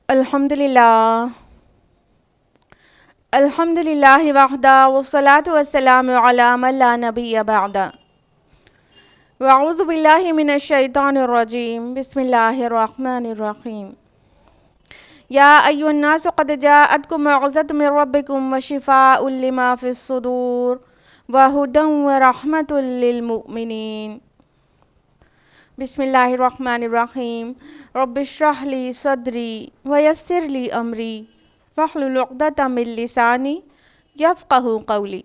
الحمدللہ الحمدللہ وحدہ والصلاة والسلام علی من لا نبی بعد واعوذ باللہ من الشیطان الرجیم بسم اللہ الرحمن الرحیم یا ایھا الناس قد جاءتکم موعظۃ من ربکم وشفاء لما فی الصدور وہدی ورحمۃ للمؤمنین بسم اللہ الرحمن الرحیم رب اشرح لی صدری ویسر لی امری واحلل عقدۃ من لسانی یفقہوا قولی۔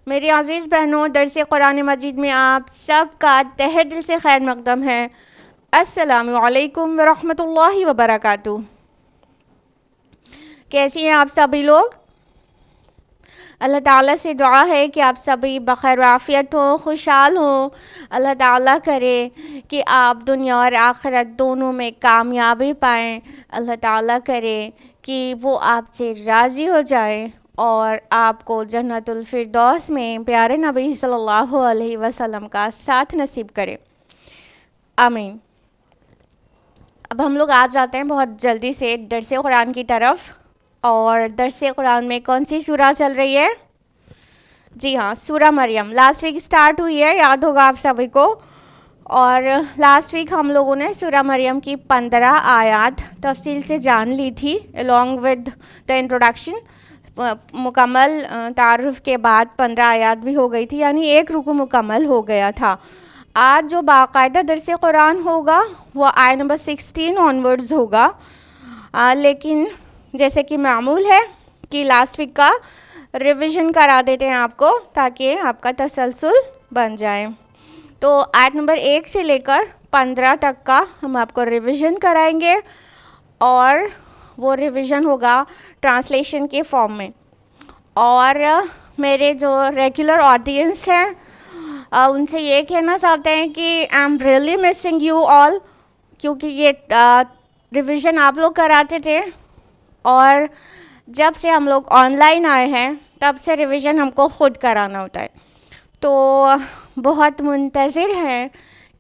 میری عزیز بہنوں، درس قرآن مجید میں آپ سب کا تہہ دل سے خیر مقدم ہے۔ السلام علیکم ورحمۃ اللہ وبرکاتہ۔ کیسی ہیں آپ سبھی لوگ؟ اللہ تعالیٰ سے دعا ہے کہ آپ سبھی بخیر و عافیت ہوں، خوشحال ہوں۔ اللہ تعالیٰ کرے کہ آپ دنیا اور آخرت دونوں میں کامیابی پائیں۔ اللہ تعالیٰ کرے کہ وہ آپ سے راضی ہو جائے اور آپ کو جنت الفردوس میں پیارے نبی صلی اللہ علیہ وسلم کا ساتھ نصیب کرے، آمین۔ اب ہم لوگ آ جاتے ہیں بہت جلدی سے درس قرآن کی طرف۔ اور درس قرآن میں کون سی سورہ چل رہی ہے؟ جی ہاں، سورہ مریم لاسٹ ویک سٹارٹ ہوئی ہے، یاد ہوگا آپ سبھی کو۔ اور لاسٹ ویک ہم لوگوں نے سورہ مریم کی 15 آیات تفصیل سے جان لی تھی along with the introduction۔ مکمل تعارف کے بعد 15 آیات بھی ہو گئی تھی، یعنی ایک رکوع مکمل ہو گیا تھا۔ آج جو باقاعدہ درس قرآن ہوگا وہ آیت نمبر 16 آنورڈز ہوگا، لیکن جیسے کہ معمول ہے کہ لاسٹ ویک کا ریویژن کرا دیتے ہیں آپ کو تاکہ آپ کا تسلسل بن جائے۔ تو آیت نمبر 1 سے لے کر 15 تک کا ہم آپ کو ریویژن کرائیں گے، اور وہ ریویژن ہوگا ٹرانسلیشن کے فارم میں۔ اور میرے جو ریگولر آڈینس ہیں ان سے یہ کہنا چاہتے ہیں کہ I am really missing you all, کیونکہ یہ ریویژن آپ لوگ کراتے تھے، اور جب سے ہم لوگ آن لائن آئے ہیں تب سے ریویژن ہم کو خود کرانا ہوتا ہے۔ تو بہت منتظر ہیں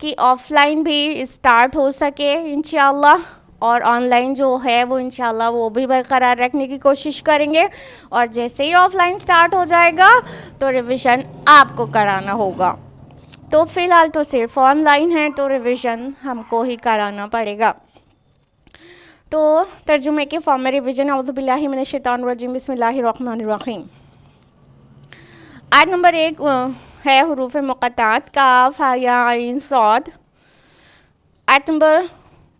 کہ آف لائن بھی اسٹارٹ ہو سکے انشاءاللہ، اور آن لائن جو ہے وہ انشاءاللہ وہ بھی برقرار رکھنے کی کوشش کریں گے۔ اور جیسے ہی آف لائن اسٹارٹ ہو جائے گا تو ریویژن آپ کو کرانا ہوگا۔ تو فی الحال تو صرف آن لائن ہے تو ریویژن ہم کو ہی کرانا پڑے گا۔ تو ترجمے کے فارم میں ریویژن، اعوذ باللہ من الشیطان الرجیم، بسم اللہ الرحمن الرحیم۔ آیت نمبر 1 ہے حروف مقطعات کاف ہا یا عین صاد۔ آیت نمبر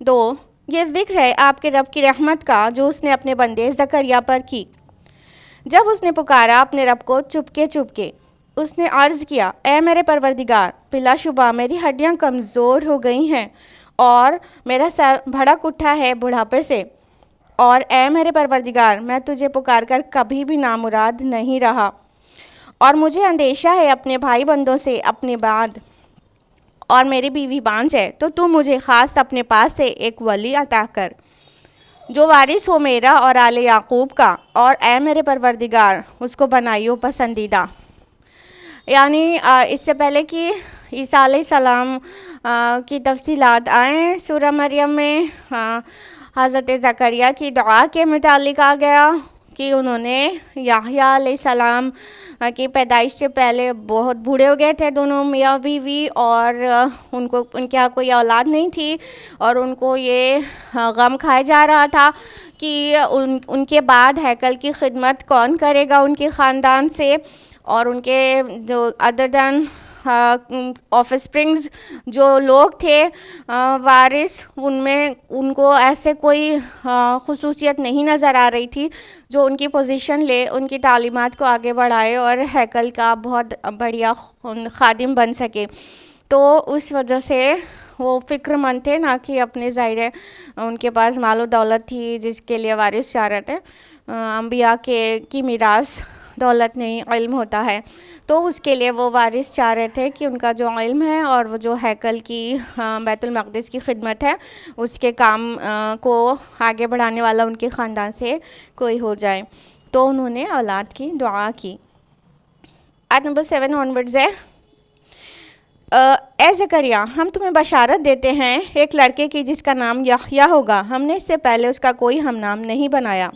2، یہ ذکر ہے آپ کے رب کی رحمت کا جو اس نے اپنے بندے زکریا پر کی۔ جب اس نے پکارا اپنے رب کو چپکے چپکے، اس نے عرض کیا، اے میرے پروردگار، بلا شبہ میری ہڈیاں کمزور ہو گئی ہیں اور میرا سر بھڑک اٹھا ہے بڑھاپے سے، اور اے میرے پروردگار، میں تجھے پکار کر کبھی بھی نامراد نہیں رہا، اور مجھے اندیشہ ہے اپنے بھائی بندوں سے اپنے بعد، اور میری بیوی بانجھ ہے، تو مجھے خاص اپنے پاس سے ایک ولی عطا کر جو وارث ہو میرا اور آل یعقوب کا، اور اے میرے پروردگار اس کو بنائیو پسندیدہ۔ یعنی اس سے پہلے کہ عیسیٰ علیہ السلام کی تفصیلات آئیں سورہ مریم میں، حضرت زکریا کی دعا کے متعلق آ گیا کہ انہوں نے یحییٰ علیہ السلام کی پیدائش سے پہلے بہت بوڑھے ہو گئے تھے دونوں میاں بیوی، اور ان کے یہاں کوئی اولاد نہیں تھی، اور ان کو یہ غم کھایا جا رہا تھا کہ ان کے بعد ہیکل کی خدمت کون کرے گا ان کے خاندان سے، اور ان کے جو ادر دین آف اسپرنگز جو لوگ تھے وارث، ان کو ایسے کوئی خصوصیت نہیں نظر آ رہی تھی جو ان کی پوزیشن لے، ان کی تعلیمات کو آگے بڑھائے اور ہیکل کا بہت بڑھیا خادم بن سکے۔ تو اس وجہ سے وہ فکر مند تھے، نہ کہ اپنے ظاہر ہے ان کے پاس مال و دولت تھی جس کے لیے وارث چاہ رہے تھے۔ انبیاء کی میراث دولت نہیں، علم ہوتا ہے، تو اس کے لیے وہ وارث چاہ رہے تھے کہ ان کا جو علم ہے اور وہ جو ہیکل کی بیت المقدس کی خدمت ہے اس کے کام کو آگے بڑھانے والا ان کے خاندان سے کوئی ہو جائے، تو انہوں نے اولاد کی دعا کی۔ آیت نمبر 7 آنورڈز ہے، اے زکریا، ہم تمہیں بشارت دیتے ہیں ایک لڑکے کی جس کا نام یحییٰ ہوگا، ہم نے اس سے پہلے اس کا کوئی ہم نام نہیں بنایا۔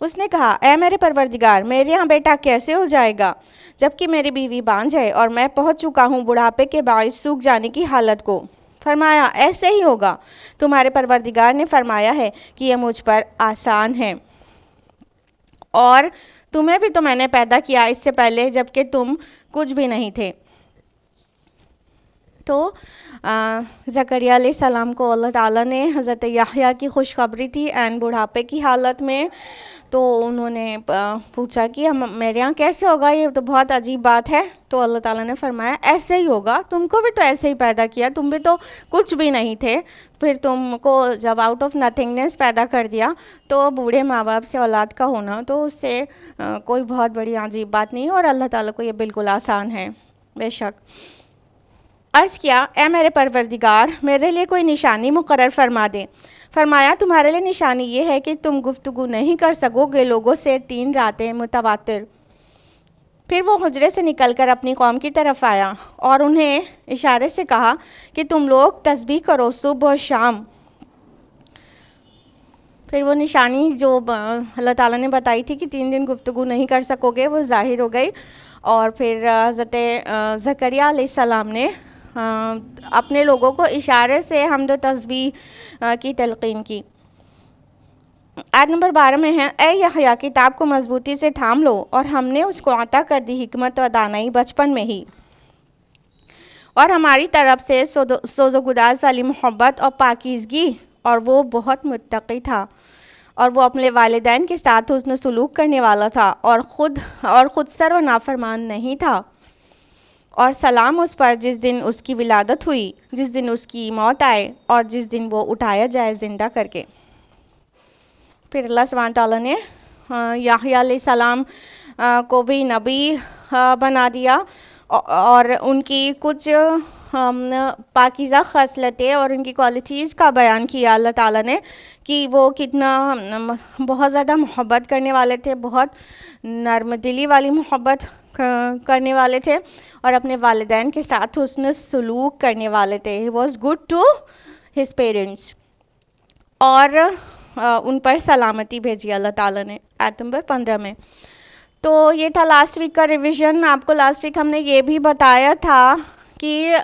اس نے کہا، اے میرے پروردگار، میرے یہاں بیٹا کیسے ہو جائے گا جبکہ میری بیوی بانجھ ہے اور میں پہنچ چکا ہوں بڑھاپے کے باعث سوکھ جانے کی حالت کو؟ فرمایا، ایسے ہی ہوگا، تمہارے پروردگار نے فرمایا ہے کہ یہ مجھ پر آسان ہے، اور تمہیں بھی تو میں نے پیدا کیا اس سے پہلے جبکہ تم کچھ بھی نہیں تھے۔ تو زکریا علیہ السلام کو اللہ تعالیٰ نے حضرت یحییٰ کی خوشخبری تھی اینڈ بڑھاپے کی حالت میں، تو انہوں نے پوچھا کہ میرے یہاں کیسے ہوگا، یہ تو بہت عجیب بات ہے۔ تو اللہ تعالیٰ نے فرمایا، ایسے ہی ہوگا، تم کو بھی تو ایسے ہی پیدا کیا، تم بھی تو کچھ بھی نہیں تھے، پھر تم کو جب آؤٹ آف نتھنگنیس پیدا کر دیا، تو بوڑھے ماں باپ سے اولاد کا ہونا تو اس سے کوئی بہت بڑی عجیب بات نہیں، اور اللہ تعالیٰ کو یہ بالکل آسان ہے۔ بے شک عرض کیا، اے میرے پروردگار، میرے لیے کوئی نشانی مقرر فرما دے۔ فرمایا، تمہارے لیے نشانی یہ ہے کہ تم گفتگو نہیں کر سکو گے لوگوں سے 3 راتیں متواتر۔ پھر وہ حجرے سے نکل کر اپنی قوم کی طرف آیا اور انہیں اشارے سے کہا کہ تم لوگ تسبیح کرو صبح و شام۔ پھر وہ نشانی جو اللہ تعالیٰ نے بتائی تھی کہ 3 دن گفتگو نہیں کر سکو گے، وہ ظاہر ہو گئی، اور پھر حضرت زکریا علیہ السلام نے اپنے لوگوں کو اشارے سے حمد و تسبیح کی تلقین کی۔ آیت نمبر 12 میں ہے، اے یحییٰ، کتاب کو مضبوطی سے تھام لو، اور ہم نے اس کو عطا کر دی حکمت و دانائی بچپن میں ہی، اور ہماری طرف سے سوز و گداز والی محبت اور پاکیزگی، اور وہ بہت متقی تھا، اور وہ اپنے والدین کے ساتھ حسن سلوک کرنے والا تھا، اور خود سر و نافرمان نہیں تھا۔ اور سلام اس پر جس دن اس کی ولادت ہوئی، جس دن اس کی موت آئے، اور جس دن وہ اٹھایا جائے زندہ کر کے۔ پھر اللہ سبحانہ تعالیٰ نے یحییٰ علیہ السلام کو بھی نبی بنا دیا، اور ان کی کچھ پاکیزہ خصلتیں اور ان کی کوالٹیز کا بیان کیا اللہ تعالیٰ نے، کہ وہ کتنا بہت زیادہ محبت کرنے والے تھے، بہت نرم دلی والی محبت کرنے والے تھے، اور اپنے والدین کے ساتھ حسن سلوک کرنے والے تھے۔ He was good to his parents، اور ان پر سلامتی بھیجی اللہ تعالیٰ نے آیت نمبر 15 میں۔ تو یہ تھا لاسٹ ویک کا ریویژن۔ آپ کو لاسٹ ویک ہم نے یہ بھی بتایا تھا کہ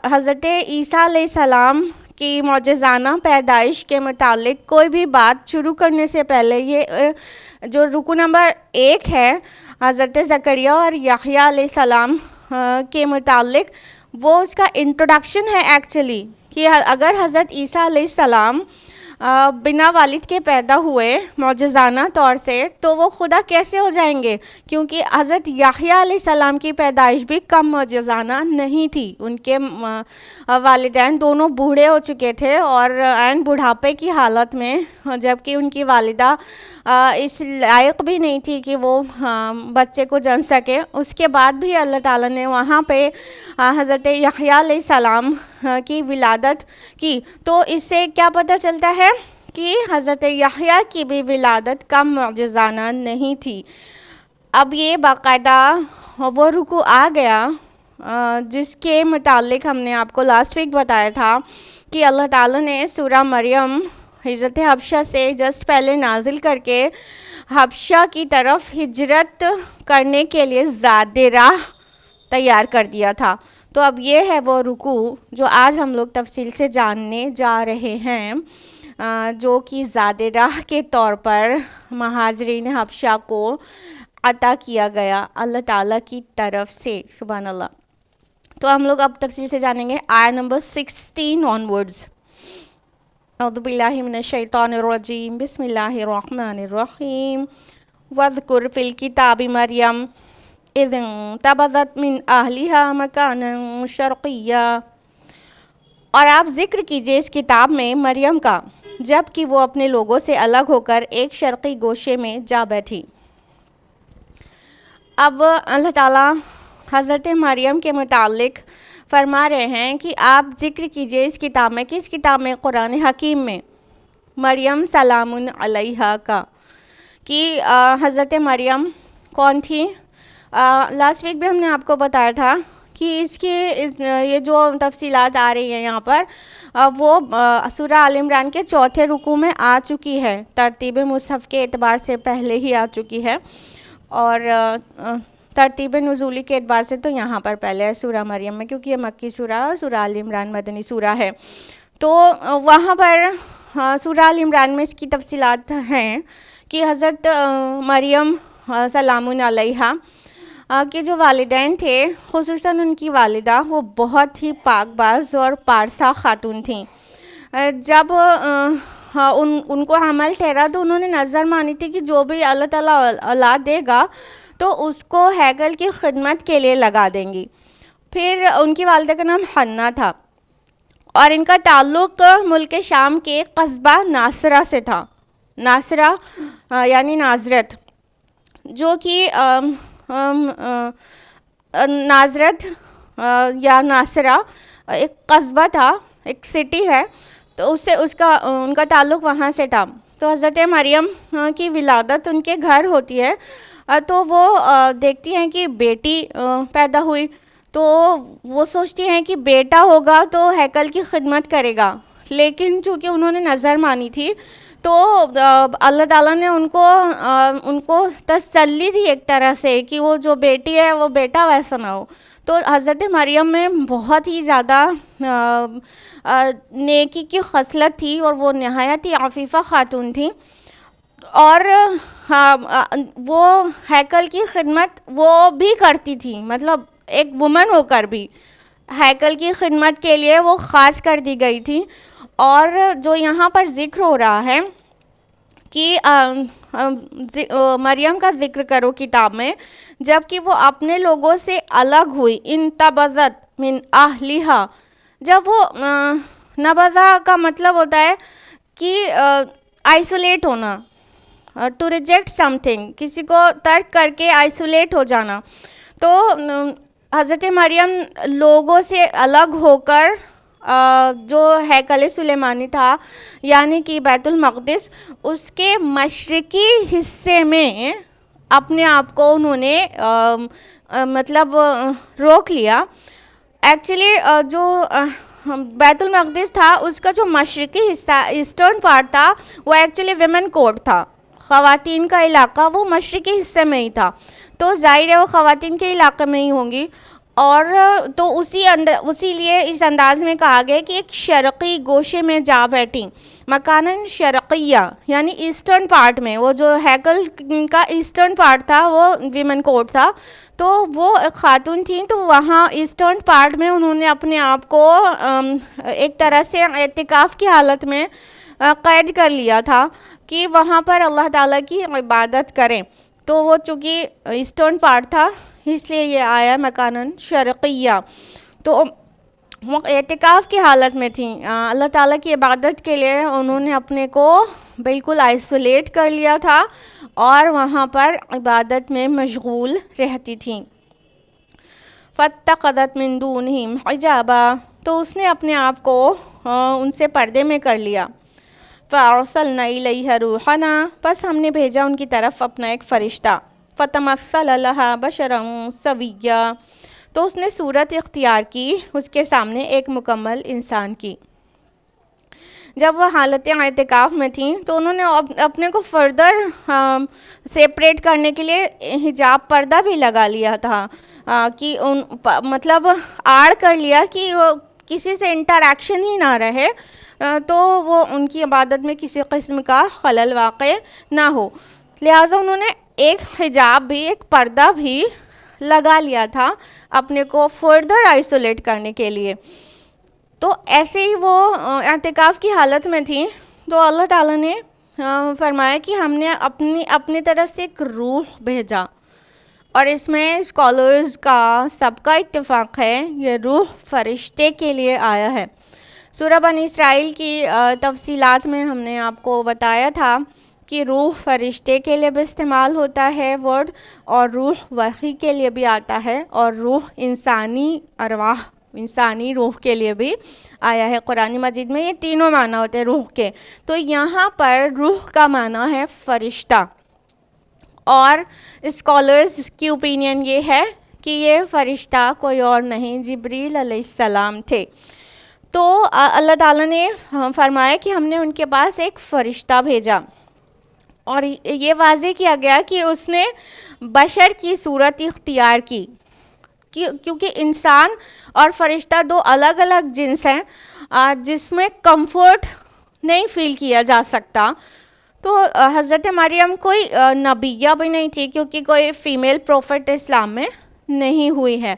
حضرت عیسیٰ علیہ السلام کی معجزانہ پیدائش کے متعلق کوئی بھی بات شروع کرنے سے پہلے یہ جو رکو نمبر 1 ہے حضرت زکریا اور یحییٰ علیہ السلام کے متعلق، وہ اس کا انٹروڈکشن ہے ایکچولی، کہ اگر حضرت عیسیٰ علیہ السلام بنا والد کے پیدا ہوئے معجزانہ طور سے تو وہ خدا کیسے ہو جائیں گے، کیونکہ حضرت یحییٰ علیہ السلام کی پیدائش بھی کم معجزانہ نہیں تھی۔ ان کے والدین دونوں بوڑھے ہو چکے تھے اور عین بڑھاپے کی حالت میں، جبکہ ان کی والدہ اس لائق بھی نہیں تھی کہ وہ بچے کو جن سکے۔ اس کے بعد بھی اللہ تعالیٰ نے وہاں پہ حضرت یحییٰ علیہ السلام کی ولادت کی، تو اس سے کیا پتہ چلتا ہے کہ حضرت یحییٰ کی بھی ولادت کم معجزانہ نہیں تھی۔ اب یہ باقاعدہ وہ رکوع آ گیا جس کے متعلق ہم نے آپ کو لاسٹ ویک بتایا تھا کہ اللہ تعالیٰ نے سورہ مریم ہجرت حبشہ سے جسٹ پہلے نازل کر کے حبشہ کی طرف ہجرت کرنے کے لیے زاد راہ تیار کر دیا تھا۔ تو اب یہ ہے وہ رکوع جو آج ہم لوگ تفصیل سے جاننے جا رہے ہیں، جو کہ زاد راہ کے طور پر مہاجرین حبشہ کو عطا کیا گیا اللہ تعالیٰ کی طرف سے۔ سبحان اللہ۔ تو ہم لوگ اب تفصیل سے جانیں گے آیت نمبر 16 آنورڈز۔ اعوذ باللہ من الشیطان الرجیم، بسم اللہ الرحمن الرحیم۔ وَاذْكُرْ فِي الْكِتَابِ مَرْيَمَ اِذِ انتَبَذَتْ مِنْ أَهْلِهَا مَكَانًا شَرْقِيًّا۔ اور آپ ذکر کیجئے اس کتاب میں مریم کا جب کہ وہ اپنے لوگوں سے الگ ہو کر ایک شرقی گوشے میں جا بیٹھی۔ اب اللہ تعالیٰ حضرت مریم کے متعلق فرما رہے ہیں کہ آپ ذکر کیجئے اس کتاب میں، کس کتاب میں؟ قرآن حکیم میں، مریم سلام علیہا کا، کہ حضرت مریم کون تھی؟ لاسٹ ویک بھی ہم نے آپ کو بتایا تھا کہ اس کی یہ جو تفصیلات آ رہی ہیں یہاں پر وہ سورہ آل عمران کے چوتھے رکوع میں آ چکی ہے، ترتیب مصحف کے اعتبار سے پہلے ہی آ چکی ہے، اور ترتیب نزولی کے اعتبار سے تو یہاں پر پہلے ہے سورہ مریم میں، کیونکہ یہ مکی سورہ اور سورہ آل عمران مدنی سورہ ہے۔ تو وہاں پر سورہ آل عمران میں اس کی تفصیلات ہیں کہ حضرت مریم سلام علیہا کے جو والدین تھے، خصوصاً ان کی والدہ، وہ بہت ہی پاک باز اور پارسا خاتون تھیں۔ جب ان کو حمل ٹھہرا تو انہوں نے نظر مانی تھی کہ جو بھی اللہ تعالیٰ اولاد دے گا تو اس کو ہیکل کی خدمت کے لیے لگا دیں گی۔ پھر ان کی والدہ کا نام حنا تھا اور ان کا تعلق ملک شام کے قصبہ ناصرہ سے تھا۔ ناصرہ یعنی نازرت، جو کہ نازرت یا ناصرہ ایک قصبہ تھا، ایک سٹی ہے، تو ان کا تعلق وہاں سے تھا۔ تو حضرت مریم کی ولادت ان کے گھر ہوتی ہے، تو وہ دیکھتی ہیں کہ بیٹی پیدا ہوئی، تو وہ سوچتی ہیں کہ بیٹا ہوگا تو ہیکل کی خدمت کرے گا، لیکن چونکہ انہوں نے نظر مانی تھی تو اللہ تعالیٰ نے ان کو تسلی دی ایک طرح سے کہ وہ جو بیٹی ہے وہ بیٹا ویسا نہ ہو۔ تو حضرت مریم میں بہت ہی زیادہ نیکی کی خصلت تھی اور وہ نہایت ہی عفیفہ خاتون تھیں، اور وہ ہیکل کی خدمت وہ بھی کرتی تھیں، مطلب ایک وومن ہو کر بھی ہیکل کی خدمت کے لیے وہ خاص کر دی گئی تھی۔ اور جو یہاں پر ذکر ہو رہا ہے کہ مریم کا ذکر کرو کتاب میں، جب کہ وہ اپنے لوگوں سے الگ ہوئی، انتبذت من اہلہا، جب وہ نبذہ کا مطلب ہوتا ہے کہ آئسولیٹ ہونا، ٹو ریجیکٹ سم تھنگ، کسی کو ترک کر کے آئسولیٹ ہو جانا۔ تو حضرت مریم لوگوں سے الگ ہو کر جو ہیکل سلیمانی تھا یعنی کہ بیت المقدس، اس کے مشرقی حصے میں اپنے آپ کو انہوں نے مطلب روک لیا۔ ایکچولی جو بیت المقدس تھا اس کا جو مشرقی حصہ ایسٹرن پارٹ تھا وہ ایکچولی ویمن کورٹ تھا، خواتین کا علاقہ وہ مشرقی حصے میں ہی تھا، تو ظاہر ہے وہ خواتین کے علاقے میں ہی ہوں گی، اور تو اسی لیے اس انداز میں کہا گیا کہ ایک شرقی گوشے میں جا بیٹھی، مکاناً شرقیہ یعنی ایسٹرن پارٹ میں، وہ جو ہیکل کا ایسٹرن پارٹ تھا وہ ویمن کورٹ تھا، تو وہ ایک خاتون تھیں، تو وہاں ایسٹرن پارٹ میں انہوں نے اپنے آپ کو ایک طرح سے اعتکاف کی حالت میں قید کر لیا تھا کہ وہاں پر اللہ تعالیٰ کی عبادت کریں۔ تو وہ چونکہ ایسٹرن پارٹ تھا اس لیے یہ آیا مکاناً شرقیہ، تو وہ اعتکاف کی حالت میں تھیں، اللہ تعالیٰ کی عبادت کے لیے انہوں نے اپنے کو بالکل آئسولیٹ کر لیا تھا اور وہاں پر عبادت میں مشغول رہتی تھیں۔ فاتخذت من دونہم حجابا، تو اس نے اپنے آپ کو ان سے پردے میں کر لیا۔ فارسلنا الیہا روحنا، پس ہم نے بھیجا ان کی طرف اپنا ایک فرشتہ۔ فتمثل لہا بشرا سویا، تو اس نے صورت اختیار کی اس کے سامنے ایک مکمل انسان کی۔ جب وہ حالت اعتکاف میں تھیں تو انہوں نے اپنے کو فردر سیپریٹ کرنے کے لیے حجاب پردہ بھی لگا لیا تھا، کہ مطلب آڑ کر لیا کہ وہ کسی سے انٹریکشن ہی نہ رہے، تو وہ ان کی عبادت میں کسی قسم کا خلل واقع نہ ہو، لہٰذا انہوں نے ایک حجاب بھی، ایک پردہ بھی لگا لیا تھا اپنے کو فردر آئسولیٹ کرنے کے لیے۔ تو ایسے ہی وہ اعتکاف کی حالت میں تھیں تو اللہ تعالیٰ نے فرمایا کہ ہم نے اپنی طرف سے ایک روح بھیجا، اور اس میں اسکالرز کا سب کا اتفاق ہے یہ روح فرشتے کے لیے آیا ہے۔ سورہ بنی اسرائیل کی تفصیلات میں ہم نے آپ کو بتایا تھا کہ روح فرشتے کے لیے بھی استعمال ہوتا ہے ورڈ، اور روح وحی کے لیے بھی آتا ہے، اور روح انسانی ارواح، انسانی روح کے لیے بھی آیا ہے قرآن مجید میں۔ یہ تینوں معنی ہوتے ہیں روح کے، تو یہاں پر روح کا معنی ہے فرشتہ، اور اسکالرز کی اوپینین یہ ہے کہ یہ فرشتہ کوئی اور نہیں جبریل علیہ السلام تھے۔ تو اللہ تعالیٰ نے فرمایا کہ ہم نے ان کے پاس ایک فرشتہ بھیجا، اور یہ واضح کیا گیا کہ اس نے بشر کی صورت اختیار کی، کیونکہ انسان اور فرشتہ دو الگ الگ جنس ہیں جس میں کمفرٹ نہیں فیل کیا جا سکتا۔ تو حضرت مریم کوئی نبیہ بھی نہیں تھی، کیونکہ کوئی فیمیل پروفٹ اسلام میں نہیں ہوئی ہے۔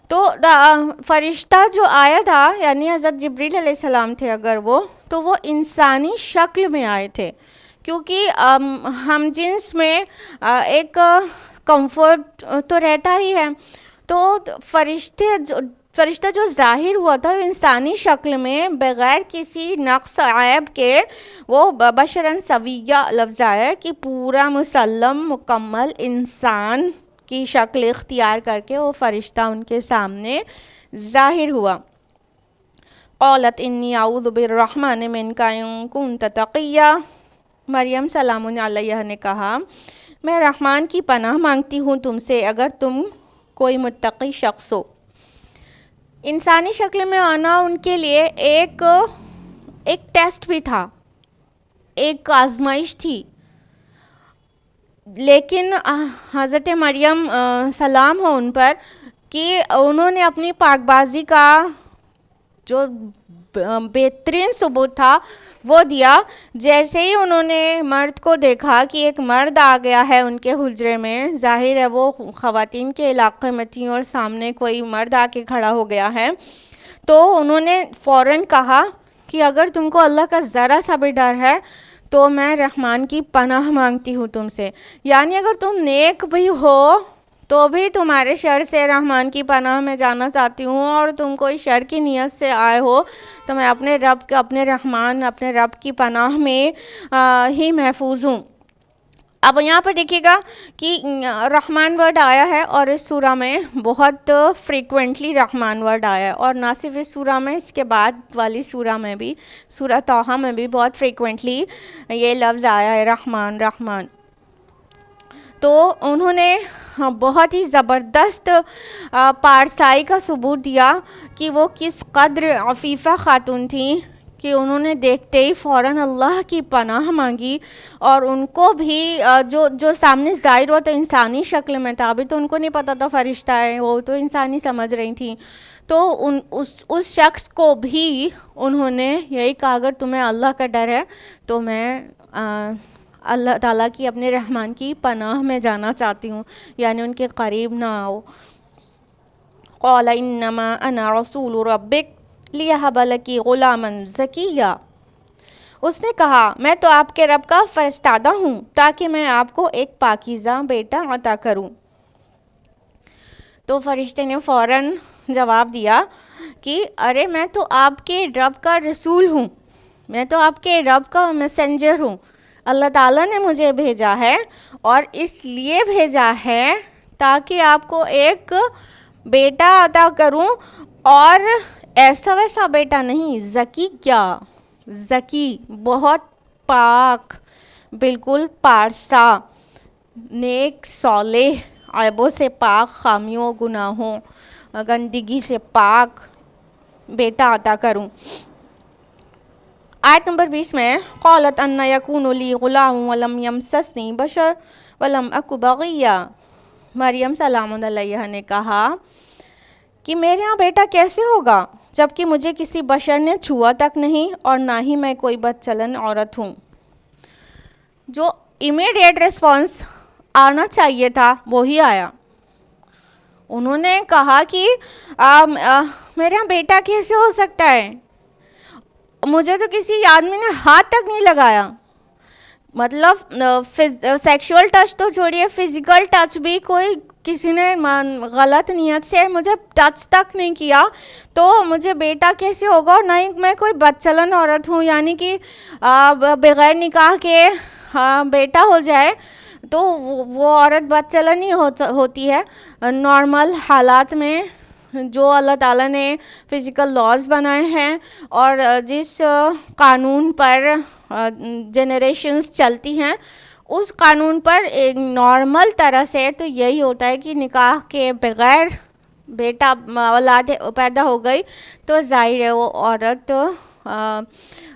تو فرشتہ جو آیا تھا یعنی حضرت جبریل علیہ السلام تھے اگر تو وہ انسانی شکل میں آئے تھے، کیونکہ ہم جنس میں ایک کمفرٹ تو رہتا ہی ہے۔ تو فرشتہ جو ظاہر ہوا تھا انسانی شکل میں بغیر کسی نقص عیب کے، وہ بشراً سویہ لفظ آیا کہ پورا مسلم مکمل انسان کی شکل اختیار کر کے وہ فرشتہ ان کے سامنے ظاہر ہوا۔ قالت انی اعوذ بالرحمن منک ان کنت تقیہ، مریم سلام علیہ نے کہا میں رحمان کی پناہ مانگتی ہوں تم سے اگر تم کوئی متقی شخص ہو۔ انسانی شکل میں آنا ان کے لیے ایک ٹیسٹ بھی تھا، ایک آزمائش تھی، لیکن حضرت مریم سلام ہو ان پر کہ انہوں نے اپنی پاک بازی کا جو بہترین ثبوت تھا وہ دیا۔ جیسے ہی انہوں نے مرد کو دیکھا کہ ایک مرد آ گیا ہے ان کے حجرے میں، ظاہر ہے وہ خواتین کے علاقے میں تھیں اور سامنے کوئی مرد آ کے کھڑا ہو گیا ہے، تو انہوں نے فوراً کہا کہ اگر تم کو اللہ کا ذرا سا بھی ڈر ہے تو میں رحمان کی پناہ مانگتی ہوں تم سے، یعنی اگر تم نیک بھی ہو تو بھی تمہارے شر سے رحمان کی پناہ میں جانا چاہتی ہوں، اور تم کوئی شر کی نیت سے آئے ہو تو میں اپنے رب اپنے رحمان اپنے رب کی پناہ میں ہی محفوظ ہوں۔ اب یہاں پر دیکھیے گا کہ رحمان ورڈ آیا ہے اور اس سورہ میں بہت فریکوینٹلی رحمان ورڈ آیا ہے، اور نہ صرف اس سورہ میں، اس کے بعد والی سورہ میں بھی، سورہ طٰہٰ میں بھی بہت فریکوینٹلی یہ لفظ آیا ہے رحمان رحمان۔ تو انہوں نے بہت ہی زبردست پارسائی کا ثبوت دیا کہ وہ کس قدر عفیفہ خاتون تھیں کہ انہوں نے دیکھتے ہی فوراً اللہ کی پناہ مانگی، اور ان کو بھی جو سامنے ظاہر ہوا تو انسانی شکل میں تھا، ابھی تو ان کو نہیں پتا تھا فرشتہ ہے، وہ تو انسانی سمجھ رہی تھیں، تو اس شخص کو بھی انہوں نے یہی کہا اگر تمہیں اللہ کا ڈر ہے تو میں اللہ تعالیٰ کی اپنے رحمان کی پناہ میں جانا چاہتی ہوں، یعنی ان کے قریب نہ آؤ۔ قال انما انا رسول ربک لیہب لکی غلاما زکیہ، اس نے کہا میں تو آپ کے رب کا فرستادہ ہوں تاکہ میں آپ کو ایک پاکیزہ بیٹا عطا کروں۔ تو فرشتے نے فوراً جواب دیا کہ ارے میں تو آپ کے رب کا رسول ہوں، میں تو آپ کے رب کا میسنجر ہوں، اللہ تعالیٰ نے مجھے بھیجا ہے اور اس لیے بھیجا ہے تاکہ آپ کو ایک بیٹا عطا کروں، اور ایسا ویسا بیٹا نہیں، زکی کیا، زکی بہت پاک، بالکل پارسا، نیک صالح، عیبوں سے پاک، خامیوں گناہوں گندگی سے پاک بیٹا عطا کروں۔ آیت نمبر 20 میں قالت ان یکون لی غلام ولم یمسسنی بشر ولم اک بغیہ، مریم سلام علیہ نے کہا کہ میرے ہاں بیٹا کیسے ہوگا جبکہ مجھے کسی بشر نے چھوا تک نہیں اور نہ ہی میں کوئی بد چلن عورت ہوں۔ جو امیڈیٹ ریسپانس آنا چاہیے تھا وہی آیا۔ انہوں نے کہا کہ میرے ہاں بیٹا کیسے ہو سکتا ہے، مجھے تو کسی آدمی نے ہاتھ تک نہیں لگایا، مطلب سیکشول ٹچ تو چھوڑیے، فزیکل ٹچ بھی کوئی کسی نے غلط نیت سے مجھے ٹچ تک نہیں کیا، تو مجھے بیٹا کیسے ہوگا، اور نہ ہی میں کوئی بدچلن عورت ہوں، یعنی کہ بغیر نکاح کے بیٹا ہو جائے تو وہ عورت بدچلن ہی ہوتی ہے۔ نارمل حالات میں جو اللہ تعالیٰ نے فزیکل لاز بنائے ہیں اور جس قانون پر جنریشنز چلتی ہیں اس قانون پر ایک نارمل طرح سے تو یہی ہوتا ہے کہ نکاح کے بغیر بیٹا اولاد پیدا ہو گئی تو ظاہر ہے وہ عورت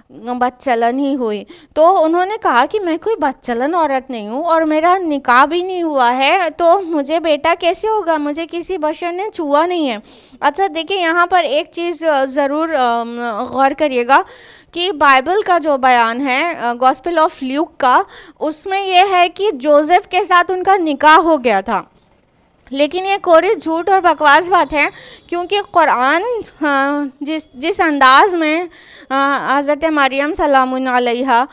بدچلن ہی ہوئی. تو انہوں نے کہا کہ میں کوئی بدچلن عورت نہیں ہوں اور میرا نکاح بھی نہیں ہوا ہے تو مجھے بیٹا کیسے ہوگا, مجھے کسی بشر نے چھوا نہیں ہے. اچھا دیکھیں یہاں پر ایک چیز ضرور غور کریے گا کہ بائبل کا جو بیان ہے گاسپل آف لیوک کا, اس میں یہ ہے کہ جوزف کے ساتھ ان کا نکاح ہو گیا تھا. لیکن یہ کوری جھوٹ اور بکواس بات ہے, کیونکہ قرآن جس انداز میں حضرت مریم سلام علیہا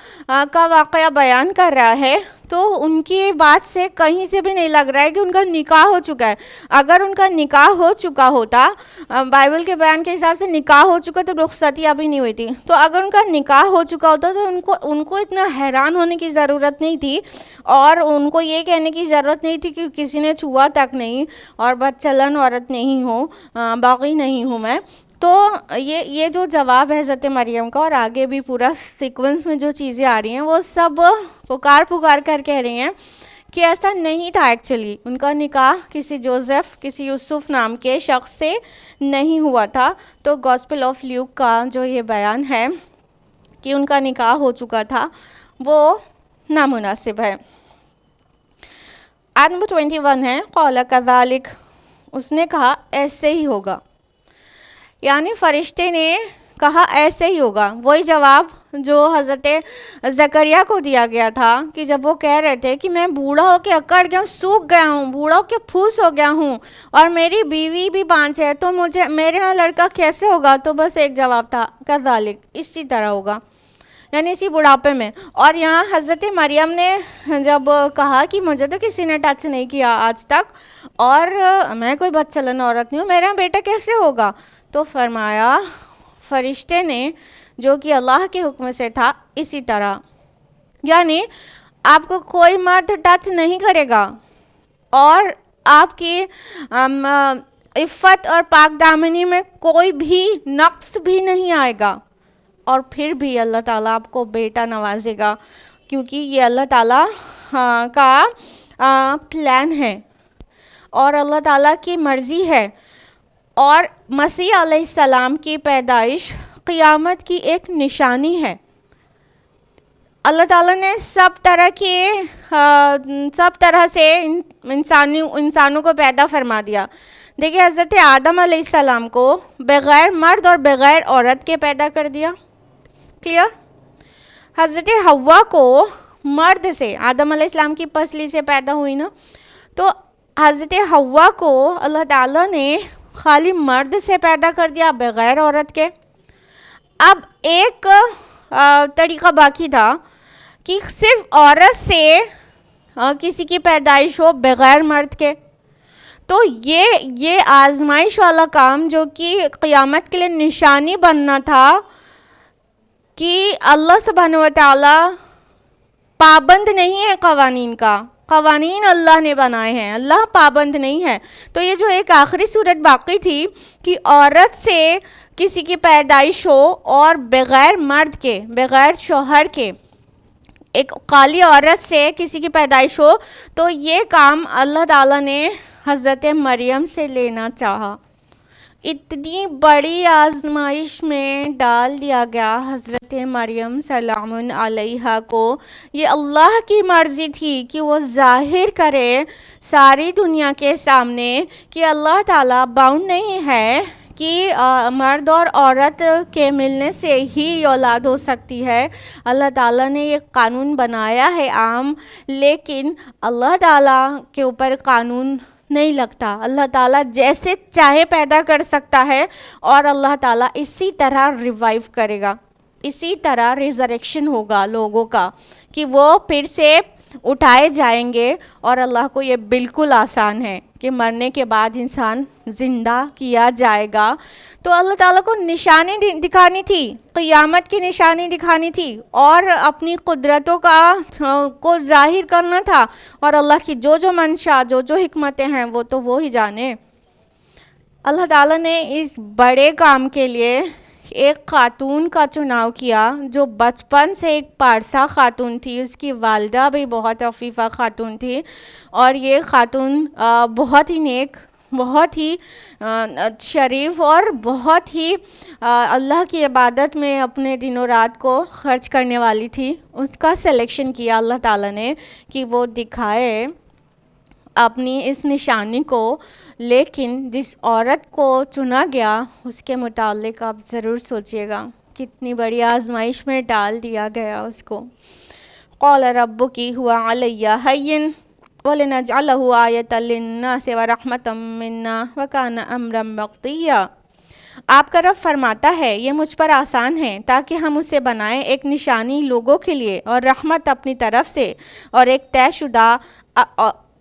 کا واقعہ بیان کر رہا ہے تو ان کی بات سے کہیں سے بھی نہیں لگ رہا ہے کہ ان کا نکاح ہو چکا ہے. اگر ان کا نکاح ہو چکا ہوتا, بائبل کے بیان کے حساب سے نکاح ہو چکا تو رخصتی ابھی نہیں ہوئی تھی. تو اگر ان کا نکاح ہو چکا ہوتا تو ان کو اتنا حیران ہونے کی ضرورت نہیں تھی اور ان کو یہ کہنے کی ضرورت نہیں تھی کہ کسی نے چھوا تک نہیں اور بدچلن عورت نہیں ہوں, باقی نہیں ہوں میں. تو یہ جو جواب ہے حضرت مریم کا, اور آگے بھی پورا سیکوینس میں جو چیزیں آ رہی ہیں وہ سب پکار کر کہہ رہی ہیں کہ ایسا نہیں تھا. ایکچولی ان کا نکاح کسی جوزف, کسی یوسف نام کے شخص سے نہیں ہوا تھا. تو گاسپل آف لیوک کا جو یہ بیان ہے کہ ان کا نکاح ہو چکا تھا وہ نامناسب ہے. آیت نمبر 21 ہے, قال کذالک, اس نے کہا ایسے ہی ہوگا, یعنی فرشتے نے کہا ایسے ہی ہوگا. وہی جواب جو حضرت زکریا کو دیا گیا تھا کہ جب وہ کہہ رہے تھے کہ میں بوڑھا ہو کے اکڑ گیا ہوں, سوکھ گیا ہوں, بوڑھا ہو کے پھوس ہو گیا ہوں اور میری بیوی بھی بانجھ ہے تو میرے ہاں لڑکا کیسے ہوگا. تو بس ایک جواب تھا, کذالک, اسی طرح ہوگا, یعنی اسی بڑھاپے میں. اور یہاں حضرت مریم نے جب کہا کہ مجھے تو کسی نے ٹچ نہیں کیا آج تک اور میں کوئی بدچلن عورت نہیں ہوں, میرا بیٹا کیسے ہوگا, تو فرمایا فرشتے نے جو کہ اللہ کے حکم سے تھا اسی طرح. یعنی آپ کو کوئی مرد ٹچ نہیں کرے گا اور آپ کی عفت اور پاک دامنی میں کوئی بھی نقص بھی نہیں آئے گا, اور پھر بھی اللہ تعالیٰ آپ کو بیٹا نوازے گا, کیونکہ یہ اللہ تعالیٰ کا پلان ہے اور اللہ تعالیٰ کی مرضی ہے. اور مسیح علیہ السلام کی پیدائش قیامت کی ایک نشانی ہے. اللہ تعالیٰ نے سب طرح سے انسانوں کو پیدا فرما دیا. دیکھیں حضرت آدم علیہ السلام کو بغیر مرد اور بغیر عورت کے پیدا کر دیا, کلیئر. حضرت حوا کو مرد سے, آدم علیہ السلام کی پسلی سے پیدا ہوئی نا, تو حضرت حوا کو اللہ تعالیٰ نے خالی مرد سے پیدا کر دیا بغیر عورت کے. اب ایک طریقہ باقی تھا کہ صرف عورت سے کسی کی پیدائش ہو بغیر مرد کے. تو یہ آزمائش والا کام جو کہ قیامت کے لیے نشانی بننا تھا کہ اللہ سبحانہ و تعالی پابند نہیں ہے قوانین کا, قوانین اللہ نے بنائے ہیں, اللہ پابند نہیں ہے. تو یہ جو ایک آخری صورت باقی تھی کہ عورت سے کسی کی پیدائش ہو اور بغیر مرد کے, بغیر شوہر کے, ایک خالی عورت سے کسی کی پیدائش ہو, تو یہ کام اللہ تعالیٰ نے حضرت مریم سے لینا چاہا. اتنی بڑی آزمائش میں ڈال دیا گیا حضرت مریم سلام علیہا کو. یہ اللہ کی مرضی تھی کہ وہ ظاہر کرے ساری دنیا کے سامنے کہ اللہ تعالیٰ باؤنڈ نہیں ہے کہ مرد اور عورت کے ملنے سے ہی اولاد ہو سکتی ہے. اللہ تعالیٰ نے یہ قانون بنایا ہے عام, لیکن اللہ تعالیٰ کے اوپر قانون نہیں لگتا. اللہ تعالیٰ جیسے چاہے پیدا کر سکتا ہے اور اللہ تعالیٰ اسی طرح ریوائیو کرے گا, اسی طرح ریزریکشن ہوگا لوگوں کا کہ وہ پھر سے اٹھائے جائیں گے. اور اللہ کو یہ بالکل آسان ہے کہ مرنے کے بعد انسان زندہ کیا جائے گا. تو اللہ تعالیٰ کو نشانی دکھانی تھی, قیامت کی نشانی دکھانی تھی اور اپنی قدرتوں کو ظاہر کرنا تھا. اور اللہ کی جو منشا, جو حکمتیں ہیں وہ تو وہ ہی جانے. اللہ تعالیٰ نے اس بڑے کام کے لیے ایک خاتون کا چناؤ کیا جو بچپن سے ایک پارسا خاتون تھی، اس کی والدہ بھی بہت عفیفہ خاتون تھی، اور یہ خاتون بہت ہی نیک، بہت ہی شریف اور بہت ہی اللہ کی عبادت میں اپنے دن و رات کو خرچ کرنے والی تھی. اس کا سلیکشن کیا اللہ تعالیٰ نے کہ وہ دکھائے اپنی اس نشانی کو، لیکن جس عورت کو چنا گیا اس کے متعلق آپ ضرور سوچئے گا کتنی بڑی آزمائش میں ڈال دیا گیا اس کو. قال ربک هو علی ہین وَلِنَجْعَلَهُ آیَةً لِلنَّاسِ وَرَحْمَةً مِنَّا وَكَانَ أَمْرًا مَقْضِيًّا. آپ کا رب فرماتا ہے یہ مجھ پر آسان ہے تاکہ ہم اسے بنائیں ایک نشانی لوگوں کے لیے اور رحمت اپنی طرف سے، اور ایک طے شدہ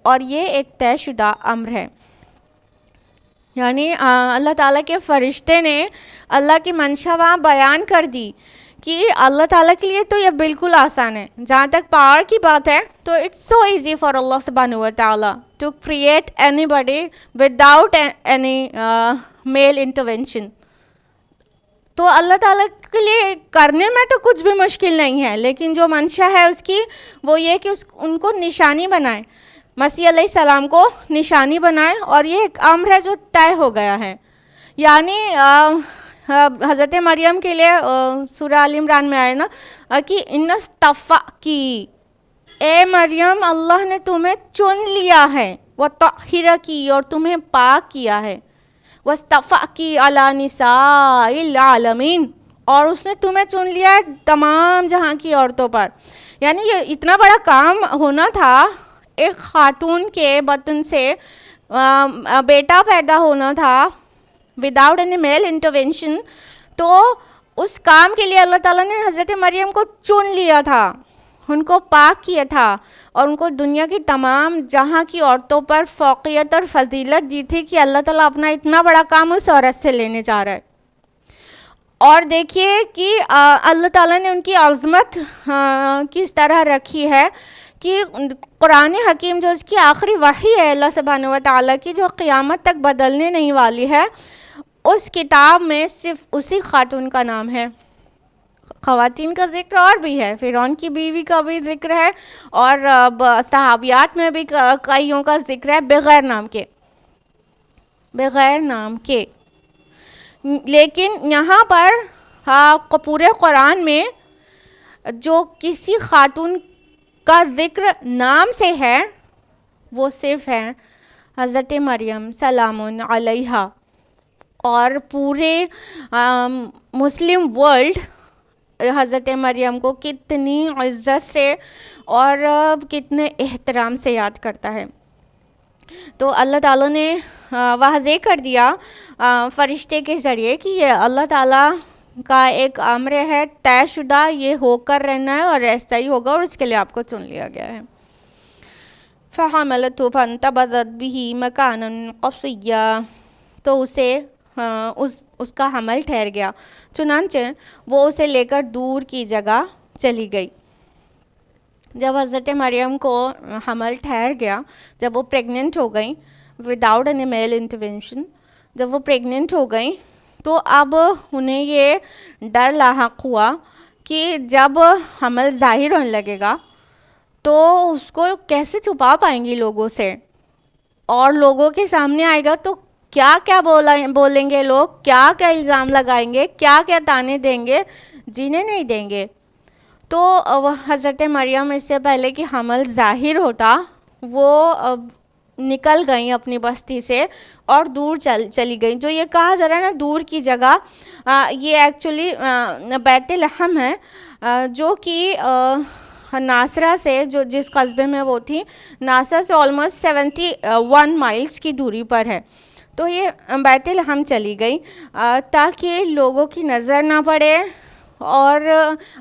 اور یہ ایک طے شدہ امر ہے. یعنی اللہ تعالیٰ کے فرشتے نے اللہ کی منشا وہاں بیان کر دی کہ اللہ تعالیٰ کے لیے تو یہ بالکل آسان ہے. جہاں تک پاور کی بات ہے تو اٹس سو ایزی فار اللہ سبحانہ و تعالیٰ to create any body without any male intervention. تو اللہ تعالیٰ کے لیے کرنے میں تو کچھ بھی مشکل نہیں ہے، لیکن جو منشا ہے اس کی وہ یہ کہ ان کو نشانی بنائے، مسیح علیہ السلام کو نشانی بنائے، اور یہ ایک امر ہے جو طے ہو گیا ہے. یعنی حضرت مریم کے لیے سورہ آل عمران میں آئے نا کہ ان اصطفاکی، اے مریم اللہ نے تمہیں چن لیا ہے، وطہرکی، اور تمہیں پاک کیا ہے، واصطفاکی علی نساء العالمین، اور اس نے تمہیں چن لیا ہے تمام جہاں کی عورتوں پر. یعنی یہ اتنا بڑا کام ہونا تھا، ایک خاتون کے بطن سے بیٹا پیدا ہونا تھا وداؤٹ اینی میل انٹرونشن. تو اس کام کے لیے اللہ تعالیٰ نے حضرت مریم کو چن لیا تھا، ان کو پاک کیا تھا، اور ان کو دنیا کی تمام جہاں کی عورتوں پر فوقیت اور فضیلت دی تھی کہ اللہ تعالیٰ اپنا اتنا بڑا کام اس عورت سے لینے جا رہا ہے. اور دیکھیے کہ اللہ تعالیٰ نے ان کی عظمت کس طرح رکھی ہے کہ قرآن حکیم جو اس کی آخری وحی ہے اللہ سبحانہ و تعالیٰ کی، جو قیامت تک بدلنے نہیں والی ہے، اس کتاب میں صرف اسی خاتون کا نام ہے. خواتین کا ذکر اور بھی ہے، فرعون کی بیوی کا بھی ذکر ہے، اور صحابیات میں بھی کئیوں کا ذکر ہے بغیر نام کے، بغیر نام کے. لیکن یہاں پر پورے قرآن میں جو کسی خاتون کا ذکر نام سے ہے وہ صرف ہے حضرت مریم سلام علیہا. اور پورے مسلم ورلڈ حضرت مریم کو کتنی عزت سے اور کتنے احترام سے یاد کرتا ہے. تو اللہ تعالیٰ نے واضح کر دیا فرشتے کے ذریعے کہ یہ اللہ تعالیٰ کا ایک امر ہے طے شدہ، یہ ہو کر رہنا ہے اور ایسا ہی ہوگا، اور اس کے لیے آپ کو چن لیا گیا ہے. فَحَمَلَتْهُ فَانْتَبَذَتْ بِهِ مَكَانًا قَصِيًّا. تو اسے اس کا حمل ٹھہر گیا، چنانچہ وہ اسے لے کر دور کی جگہ چلی گئی. جب حضرت مریم کو حمل ٹھہر گیا، جب وہ پریگننٹ ہو گئیں وداؤٹ اینی میل انٹرونشن، جب وہ پریگننٹ ہو گئیں تو اب انہیں یہ ڈر لاحق ہوا کہ جب حمل ظاہر ہونے لگے گا تو اس کو کیسے چھپا پائیں گی لوگوں سے، اور لوگوں کے سامنے آئے گا تو کیا کیا بولیں گے لوگ، کیا کیا الزام لگائیں گے، کیا کیا تانے دیں گے، جینے نہیں دیں گے. تو حضرت مریم اس سے پہلے کہ حمل ظاہر ہوتا وہ نکل گئیں اپنی بستی سے اور دور چلی گئیں. جو یہ کہا جا رہا ہے نا دور کی جگہ، یہ ایکچولی بیت لحم ہے، جو کہ ناصرہ سے، جو جس قصبے میں وہ تھی، ناصرہ سے آلموسٹ 71 مائلز کی دوری پر ہے. تو یہ بیت لحم چلی گئی تاکہ لوگوں کی نظر نہ پڑے، اور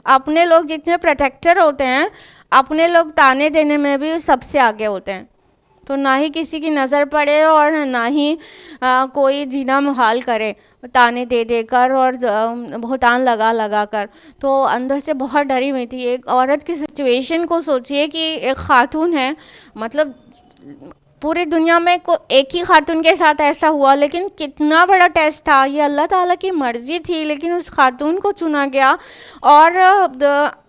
اپنے لوگ جتنے پروٹیکٹر ہوتے ہیں اپنے لوگ تانے دینے میں بھی سب سے آگے ہوتے ہیں. تو نہ ہی کسی کی نظر پڑے اور نہ ہی کوئی جینا محال کرے تانے دے دے کر اور بہتان لگا کر. تو اندر سے بہت ڈری ہوئی تھی. ایک عورت کی سچویشن کو سوچئے کہ ایک خاتون ہے، مطلب پورے دنیا میں ایک ہی خاتون کے ساتھ ایسا ہوا، لیکن کتنا بڑا ٹیسٹ تھا، یہ اللہ تعالیٰ کی مرضی تھی، لیکن اس خاتون کو چنا گیا. اور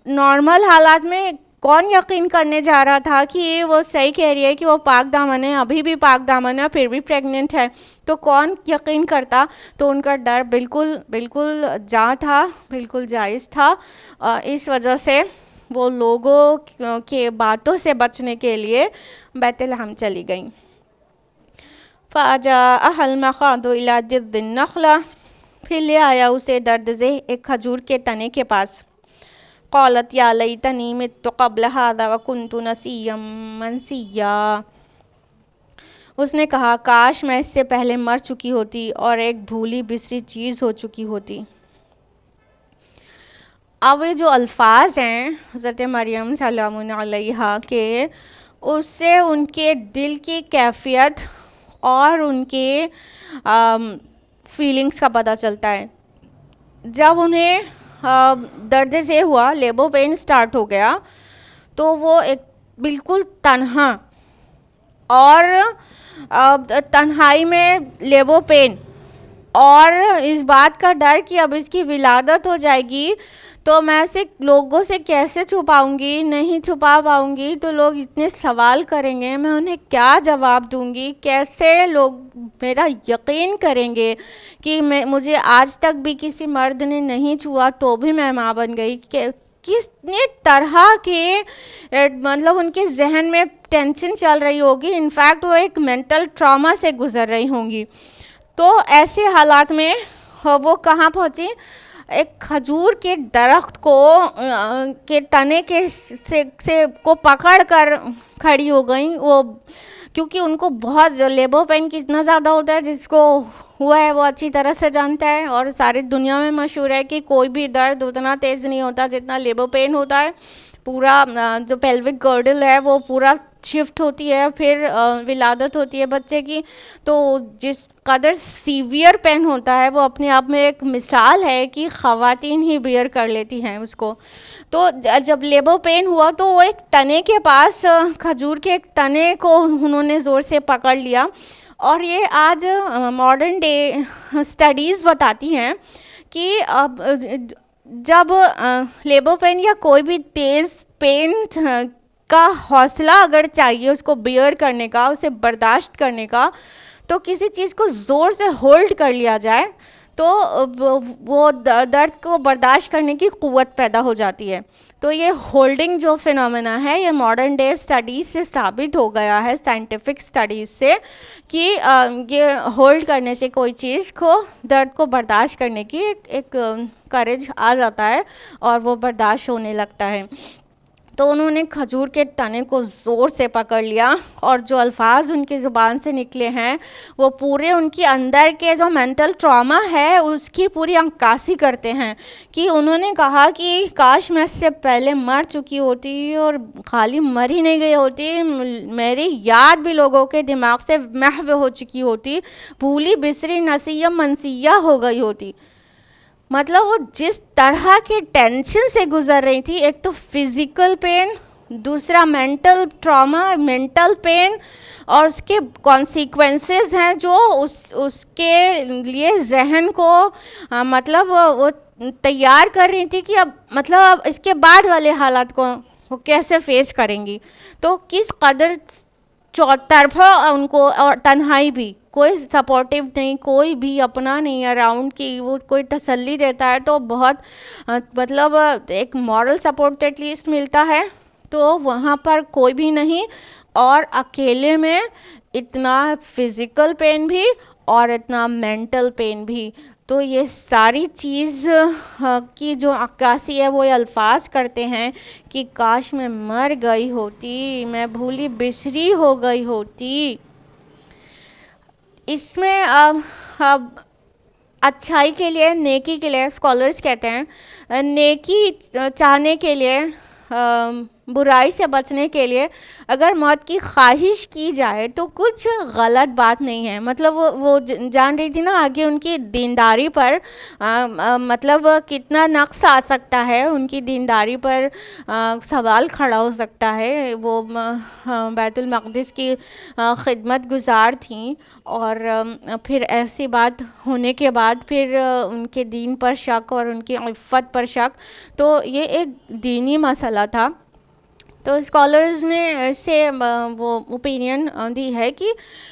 نارمل حالات میں کون یقین کرنے جا رہا تھا کہ وہ صحیح کہہ رہی ہے کہ وہ پاک دامن ہے، ابھی بھی پاک دامن ہے، پھر بھی پریگننٹ ہے، تو کون یقین کرتا. تو ان کا ڈر بالکل جا تھا، بالکل جائز تھا. اس وجہ سے وہ لوگوں کے باتوں سے بچنے کے لیے بیت لحم چلی گئیں. فَأَجَاءَهَا الْمَخَاضُ إِلَىٰ جِذْعِ النَّخْلَةِ، پھر لے آیا اسے درد زہ ایک کھجور کے تنے کے پاس. قالت یا لیتنی مت قبل هذا وکنت نسیا منسیا، اس نے کہا کاش میں اس سے پہلے مر چکی ہوتی اور ایک بھولی بسری چیز ہو چکی ہوتی. اب یہ جو الفاظ ہیں حضرت مریم سلام علیہا کے، اس سے ان کے دل کی کیفیت اور ان کے فیلنگز کا پتہ چلتا ہے. جب انہیں درد سے ہوا، لیبر پین سٹارٹ ہو گیا، تو وہ ایک بالکل تنہا اور تنہائی میں لیبر پین اور اس بات کا ڈر کہ اب اس کی ولادت ہو جائے گی تو میں اسے لوگوں سے کیسے چھپاؤں گی، نہیں چھپا پاؤں گی تو لوگ اتنے سوال کریں گے، میں انہیں کیا جواب دوں گی، کیسے لوگ میرا یقین کریں گے کہ مجھے آج تک بھی کسی مرد نے نہیں چھوا تو بھی میں ماں بن گئی. کتنے طرح کے مطلب ان کے ذہن میں ٹینشن چل رہی ہوگی، انفیکٹ وہ ایک مینٹل ٹراما سے گزر رہی ہوں گی. تو ایسے حالات میں وہ کہاں پہنچی؟ ایک کھجور کے درخت کے تنے کو پکڑ کر کھڑی ہو گئیں. وہ کیونکہ ان کو بہت لیبر پین کتنا زیادہ ہوتا ہے، جس کو ہوا ہے وہ اچھی طرح سے جانتا ہے، اور ساری دنیا میں مشہور ہے کہ کوئی بھی درد اتنا تیز نہیں ہوتا جتنا لیبر پین ہوتا ہے. پورا جو پیلوک گرڈل ہے وہ پورا شفٹ ہوتی ہے، پھر ولادت ہوتی ہے بچے کی. تو جس قدر سیویئر پین ہوتا ہے وہ اپنے آپ میں ایک مثال ہے کہ خواتین ہی بیئر کر لیتی ہیں اس کو. تو جب لیبر پین ہوا تو وہ ایک تنے کے پاس، کھجور کے ایک تنے کو انہوں نے زور سے پکڑ لیا. اور یہ آج ماڈرن ڈے اسٹڈیز بتاتی ہیں کہ جب لیبر پین یا کوئی بھی تیز پین کا حوصلہ اگر چاہیے اس کو بیئر کرنے کا، اسے برداشت کرنے کا، تو کسی چیز کو زور سے ہولڈ کر لیا جائے تو وہ درد کو برداشت کرنے کی قوت پیدا ہو جاتی ہے. تو یہ ہولڈنگ جو فینومینا ہے یہ ماڈرن ڈے اسٹڈیز سے ثابت ہو گیا ہے، سائنٹیفک اسٹڈیز سے، کہ یہ ہولڈ کرنے سے کوئی چیز کو، درد کو برداشت کرنے کی ایک کریج آ جاتا ہے اور وہ برداشت ہونے لگتا ہے. تو انہوں نے کھجور کے تنے کو زور سے پکڑ لیا، اور جو الفاظ ان کی زبان سے نکلے ہیں وہ پورے ان کے اندر کے جو مینٹل ٹراما ہے اس کی پوری عکاسی کرتے ہیں. کہ انہوں نے کہا کہ کاش میں اس سے پہلے مر چکی ہوتی، اور خالی مر ہی نہیں گئی ہوتی، میری یاد بھی لوگوں کے دماغ سے محو ہو چکی ہوتی، بھولی بسری نسیہ منسیہ ہو گئی ہوتی. مطلب وہ جس طرح کے ٹینشن سے گزر رہی تھی، ایک تو فزیکل پین، دوسرا مینٹل ٹراما، مینٹل پین، اور اس کے کانسیکوینسز ہیں جو اس کے لیے ذہن کو مطلب وہ تیار کر رہی تھی کہ اب مطلب اس کے بعد والے حالات کو وہ کیسے فیس کریں گی. تو کس قدر چوطرفہ ان کو، اور تنہائی بھی، کوئی سپورٹیو نہیں، کوئی بھی اپنا نہیں اراؤنڈ کی وہ کوئی تسلی دیتا ہے تو بہت مطلب ایک مورل سپورٹ ایٹ لیسٹ ملتا ہے. تو وہاں پر کوئی بھی نہیں، اور اکیلے میں اتنا فزیکل پین بھی اور اتنا مینٹل پین بھی. تو یہ ساری چیز کی جو عکاسی ہے وہ یہ الفاظ کرتے ہیں کہ کاش میں مر گئی ہوتی، میں بھولی بسری ہو گئی ہوتی. اس میں اب اچھائی کے لیے، نیکی کے لیے، اسکالرس کہتے ہیں نیکی چاہنے کے لیے برائی سے بچنے کے لیے اگر موت کی خواہش کی جائے تو کچھ غلط بات نہیں ہے. مطلب وہ جان رہی تھی نا آگے ان کی دینداری پر مطلب کتنا نقص آ سکتا ہے, ان کی دینداری پر سوال کھڑا ہو سکتا ہے. وہ بیت المقدس کی خدمت گزار تھیں اور پھر ایسی بات ہونے کے بعد پھر ان کے دین پر شک اور ان کی عفت پر شک, تو یہ ایک دینی مسئلہ تھا. تو اسکالرز نے اس سے وہ اوپینین دی ہے کہ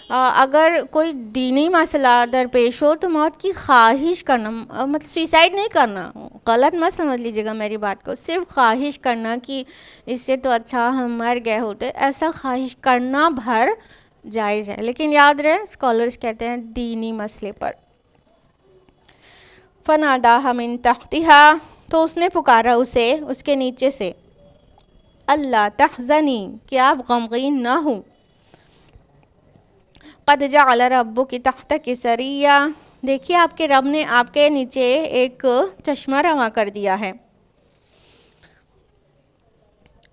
اگر کوئی دینی مسئلہ درپیش ہو تو موت کی خواہش کرنا, مطلب سوئسائڈ نہیں کرنا, غلط مت سمجھ لیجیے گا میری بات کو, صرف خواہش کرنا کہ اس سے تو اچھا ہم مر گئے ہوتے, ایسا خواہش کرنا بھر جائز ہے. لیکن یاد رہے اسکالرز کہتے ہیں دینی مسئلے پر. فناداہا من تحتہا, تو اس نے پکارا اسے اس کے نیچے سے, اللہ تحزنی, کہ آپ غمگین نہ ہوں, قد جعل ربک تحتک سریا, دیکھیے آپ کے رب نے آپ کے نیچے ایک چشمہ رواں کر دیا ہے.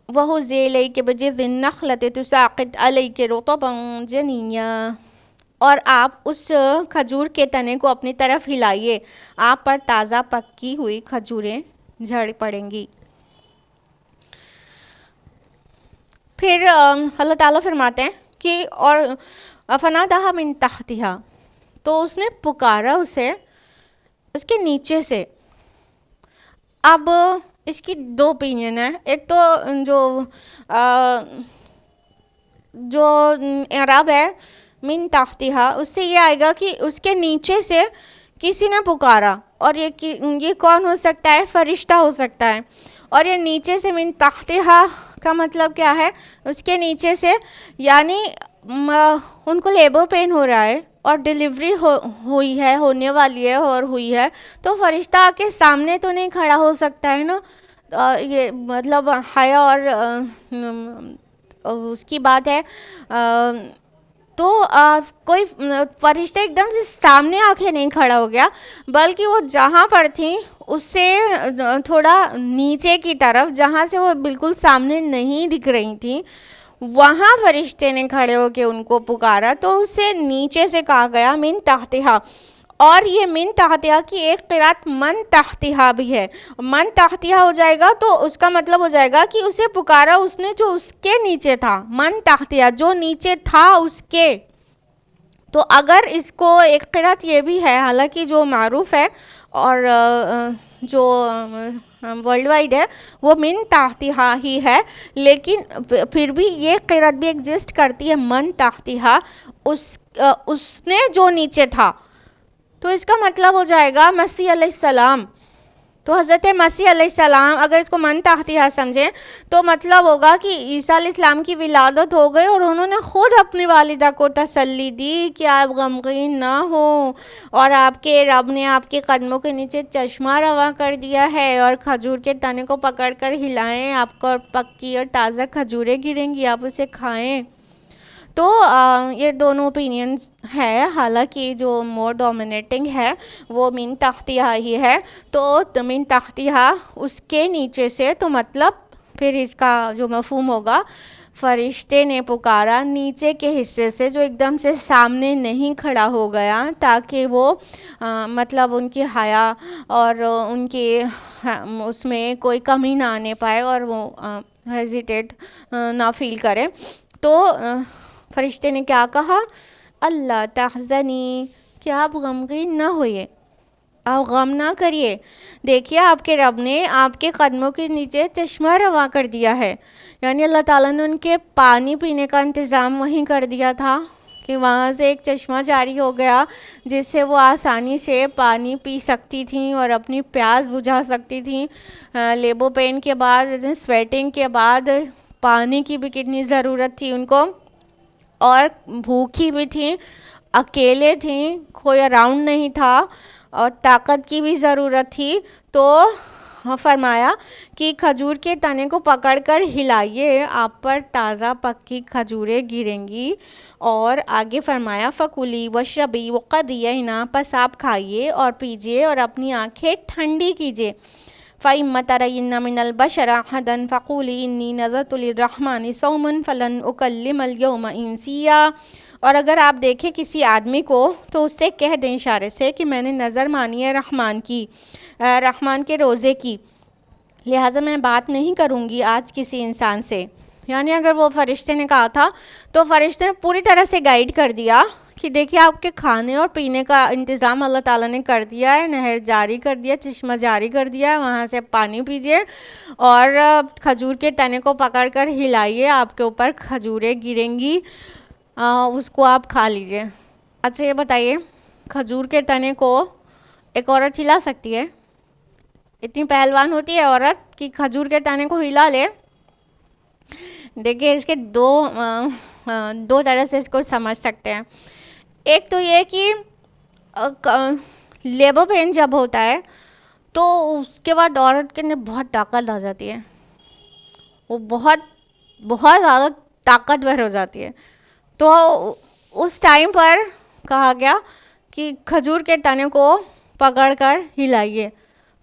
وہزی الیک بجذع النخلۃ تساقط علیک رطبا جنیا, اور آپ اس کھجور کے تنے کو اپنی طرف ہلائیے, آپ پر تازہ پکی ہوئی کھجوریں جھڑ پڑیں گی. پھر اللہ تعالیٰ فرماتے ہیں کہ اور فناداہا من تحتہا, تو اس نے پکارا اسے اس کے نیچے سے. اب اس کی دو اوپینین ہیں. ایک تو جو اعراب ہے من تحتہا, اس سے یہ آئے گا کہ اس کے نیچے سے کسی نے پکارا, اور یہ کون ہو سکتا ہے, فرشتہ ہو سکتا ہے. اور یہ نیچے سے من تحتہا کا مطلب کیا ہے, اس کے نیچے سے یعنی ان کو لیبر پین ہو رہا ہے اور ڈیلیوری ہوئی ہے, ہونے والی ہے اور ہوئی ہے, تو فرشتہ آ کے سامنے تو نہیں کھڑا ہو سکتا ہے نا. یہ مطلب حیا اور اس کی بات ہے. تو کوئی فرشتہ ایک دم سے سامنے آ کے نہیں کھڑا ہو گیا, بلکہ وہ جہاں پر تھیں اس سے تھوڑا نیچے کی طرف, جہاں سے وہ بالکل سامنے نہیں دکھ رہی تھیں, وہاں فرشتے نے کھڑے ہو کے ان کو پکارا. تو اس سے نیچے سے کہا گیا من تحتہا. اور یہ من تحتہا کی ایک قرات من تحتہا بھی ہے. من تحتہا ہو جائے گا تو اس کا مطلب ہو جائے گا کہ اسے پکارا اس نے جو اس کے نیچے تھا, من تحتہا جو نیچے تھا اس کے. تو اگر اس کو ایک قرات یہ بھی ہے, حالانکہ جو معروف ہے اور جو ورلڈ وائڈ ہے وہ من تحتہا ہی ہے, لیکن پھر بھی یہ قرات بھی ایگزسٹ کرتی ہے من تحتہا, اس نے جو نیچے تھا. تو اس کا مطلب ہو جائے گا مسیح علیہ السلام. تو حضرت مسیح علیہ السلام اگر اس کو من تحتہا سمجھیں تو مطلب ہوگا کہ عیسیٰ علیہ السلام کی ولادت ہو گئی اور انہوں نے خود اپنی والدہ کو تسلی دی کہ آپ غمگین نہ ہوں, اور آپ کے رب نے آپ کے قدموں کے نیچے چشمہ رواں کر دیا ہے, اور کھجور کے تنے کو پکڑ کر ہلائیں, آپ کو پکی اور تازہ کھجوریں گریں گی, آپ اسے کھائیں. تو یہ دونوں اوپینینز ہے, حالانکہ جو مور ڈومینیٹنگ ہے وہ من تحتہا ہی ہے. تو من تحتہا اس کے نیچے سے, تو مطلب پھر اس کا جو مفہوم ہوگا فرشتے نے پکارا نیچے کے حصے سے جو ایک دم سے سامنے نہیں کھڑا ہو گیا, تاکہ وہ مطلب ان کی حیا اور ان کی اس میں کوئی کمی نہ آنے پائے اور وہ ہیزیٹیٹ نہ فیل کرے. تو فرشتے نے کیا کہا, اللہ تحزنی, کہ آپ غمگین نہ ہوئے, آپ غم نہ کریے. دیکھیے آپ کے رب نے آپ کے قدموں کے نیچے چشمہ رواں کر دیا ہے, یعنی اللہ تعالیٰ نے ان کے پانی پینے کا انتظام وہیں کر دیا تھا کہ وہاں سے ایک چشمہ جاری ہو گیا جس سے وہ آسانی سے پانی پی سکتی تھیں اور اپنی پیاس بجھا سکتی تھیں. لیبو پین کے بعد, سویٹنگ کے بعد پانی کی بھی کتنی ضرورت تھی ان کو, اور بھوکی بھی تھیں, اکیلے تھیں, کوئی اراؤنڈ نہیں تھا, اور طاقت کی بھی ضرورت تھی. تو فرمایا کہ کھجور کے تنے کو پکڑ کر ہلائیے, آپ پر تازہ پکی کھجوریں گریں گی. اور آگے فرمایا فکلی وشربی وقرری عینا, پس آپ کھائیے اور پیجیے اور اپنی آنکھیں ٹھنڈی کیجیے. فَإِمَّا تَرَيِنَّ مِنَ الْبَشَرِ أَحَدًا فَقُولِي إِنِّي نَذَرْتُ لِلرَّحْمَنِ صَوْمًا فَلَنْ أُكَلِّمَ الْيَوْمَ إِنسِيًّا. اور اگر آپ دیکھیں کسی آدمی کو تو اس سے کہہ دیں اشارے سے کہ میں نے نظر مانی ہے رحمان کی، رحمان کے روزے کی، لہٰذا میں بات نہیں کروں گی آج کسی انسان سے. یعنی اگر وہ فرشتے نے کہا تھا تو فرشتے نے پوری طرح سے گائیڈ کر دیا کہ دیکھیے آپ کے کھانے اور پینے کا انتظام اللہ تعالیٰ نے کر دیا ہے، نہر جاری کر دیا، چشمہ جاری کر دیا ہے، وہاں سے پانی پیجیے اور کھجور کے تنے کو پکڑ کر ہلائیے، آپ کے اوپر کھجوریں گریں گی، اس کو آپ کھا لیجیے. اچھا یہ بتائیے کھجور کے تنے کو ایک عورت ہلا سکتی ہے؟ اتنی پہلوان ہوتی ہے عورت کہ کھجور کے تنے کو ہلا لے؟ دیکھیے اس کے دو طرح سے اس کو سمجھ سکتے ہیں. ایک تو یہ کہ لیبر پین جب ہوتا ہے تو اس کے بعد عورت کے اندر بہت طاقت آ جاتی ہے، وہ بہت بہت زیادہ طاقتور ہو جاتی ہے. تو اس ٹائم پر کہا گیا کہ کھجور کے تنے کو پکڑ کر ہلائیے.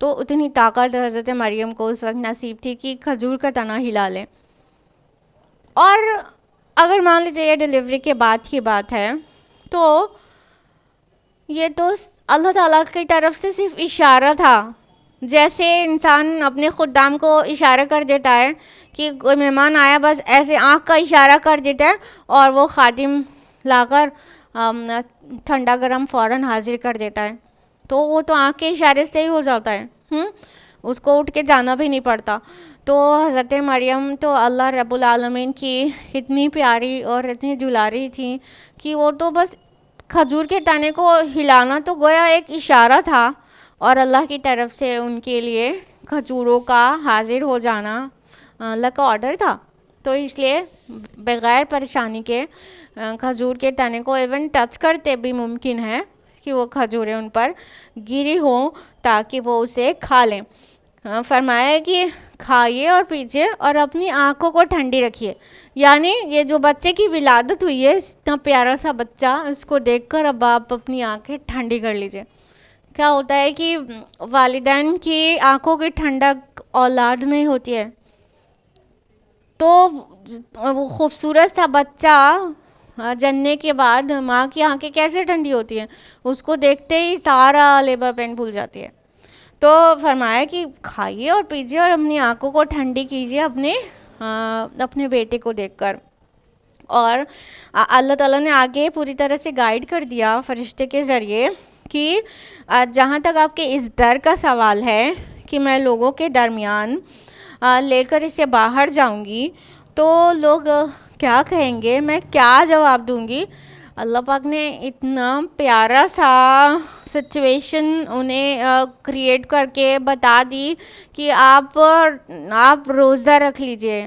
تو اتنی طاقت حضرت مریم کو اس وقت نصیب تھی کہ کھجور کا تنا ہلا لیں. اور اگر مان لیجیے یہ ڈیلیوری کے بعد کی بات ہے تو یہ تو اللہ تعالیٰ کی طرف سے صرف اشارہ تھا. جیسے انسان اپنے خدام کو اشارہ کر دیتا ہے کہ کوئی مہمان آیا، بس ایسے آنکھ کا اشارہ کر دیتا ہے اور وہ خادم لا کر ٹھنڈا گرم فوراً حاضر کر دیتا ہے. تو وہ تو آنکھ کے اشارے سے ہی ہو جاتا ہے، اس کو اٹھ کے جانا بھی نہیں پڑتا. تو حضرت مریم تو اللہ رب العالمین کی اتنی پیاری اور اتنی دلاری تھیں کہ وہ تو بس کھجور کے تنے کو ہلانا تو گویا ایک اشارہ تھا اور اللہ کی طرف سے ان کے لیے کھجوروں کا حاضر ہو جانا اللہ کا آرڈر تھا. تو اس لیے بغیر پریشانی کے کھجور کے تنے کو ایون ٹچ کرتے بھی ممکن ہے کہ وہ کھجوریں ان پر گری ہوں تاکہ وہ اسے کھا لیں. فرمایا کہ کھائیے اور پیجیے اور اپنی آنکھوں کو ٹھنڈی رکھیے. یعنی یہ جو بچے کی ولادت ہوئی ہے، اتنا پیارا سا بچہ، اس کو دیکھ کر اب آپ اپنی آنکھیں ٹھنڈی کر لیجیے. کیا ہوتا ہے کہ والدین کی آنکھوں کی ٹھنڈک اولاد میں ہوتی ہے. تو وہ خوبصورت سا بچہ جننے کے بعد ماں کی آنکھیں کیسے ٹھنڈی ہوتی ہیں؟ اس کو دیکھتے ہی سارا لیبر پین بھول جاتی ہے. تو فرمایا کہ کھائیے اور پیجیے اور اپنی آنکھوں کو ٹھنڈی کیجیے اپنے بیٹے کو دیکھ کر. اور اللہ تعالیٰ نے آگے پوری طرح سے گائیڈ کر دیا فرشتے کے ذریعے کہ جہاں تک آپ کے اس ڈر کا سوال ہے کہ میں لوگوں کے درمیان لے کر اسے باہر جاؤں گی تو لوگ کیا کہیں گے، میں کیا جواب دوں گی. اللہ پاک نے اتنا پیارا سا سچویشن انہیں کریٹ کر کے بتا دی کہ آپ روزہ رکھ لیجئے،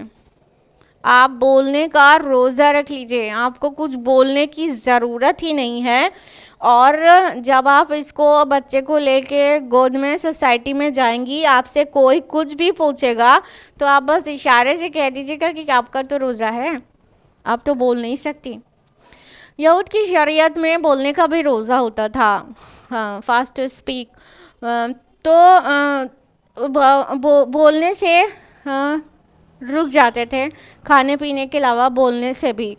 آپ بولنے کا روزہ رکھ لیجئے، آپ کو کچھ بولنے کی ضرورت ہی نہیں ہے. اور جب آپ اس کو بچے کو لے کے گود میں سوسائٹی میں جائیں گی، آپ سے کوئی کچھ بھی پوچھے گا تو آپ بس اشارے سے کہہ دیجیے گا کہ آپ کا تو روزہ ہے، آپ تو بول نہیں سکتی. یہود کی شریعت میں بولنے کا بھی روزہ ہوتا تھا، فاسٹ ٹو اسپیک. تو بولنے سے رک جاتے تھے، کھانے پینے کے علاوہ بولنے سے بھی.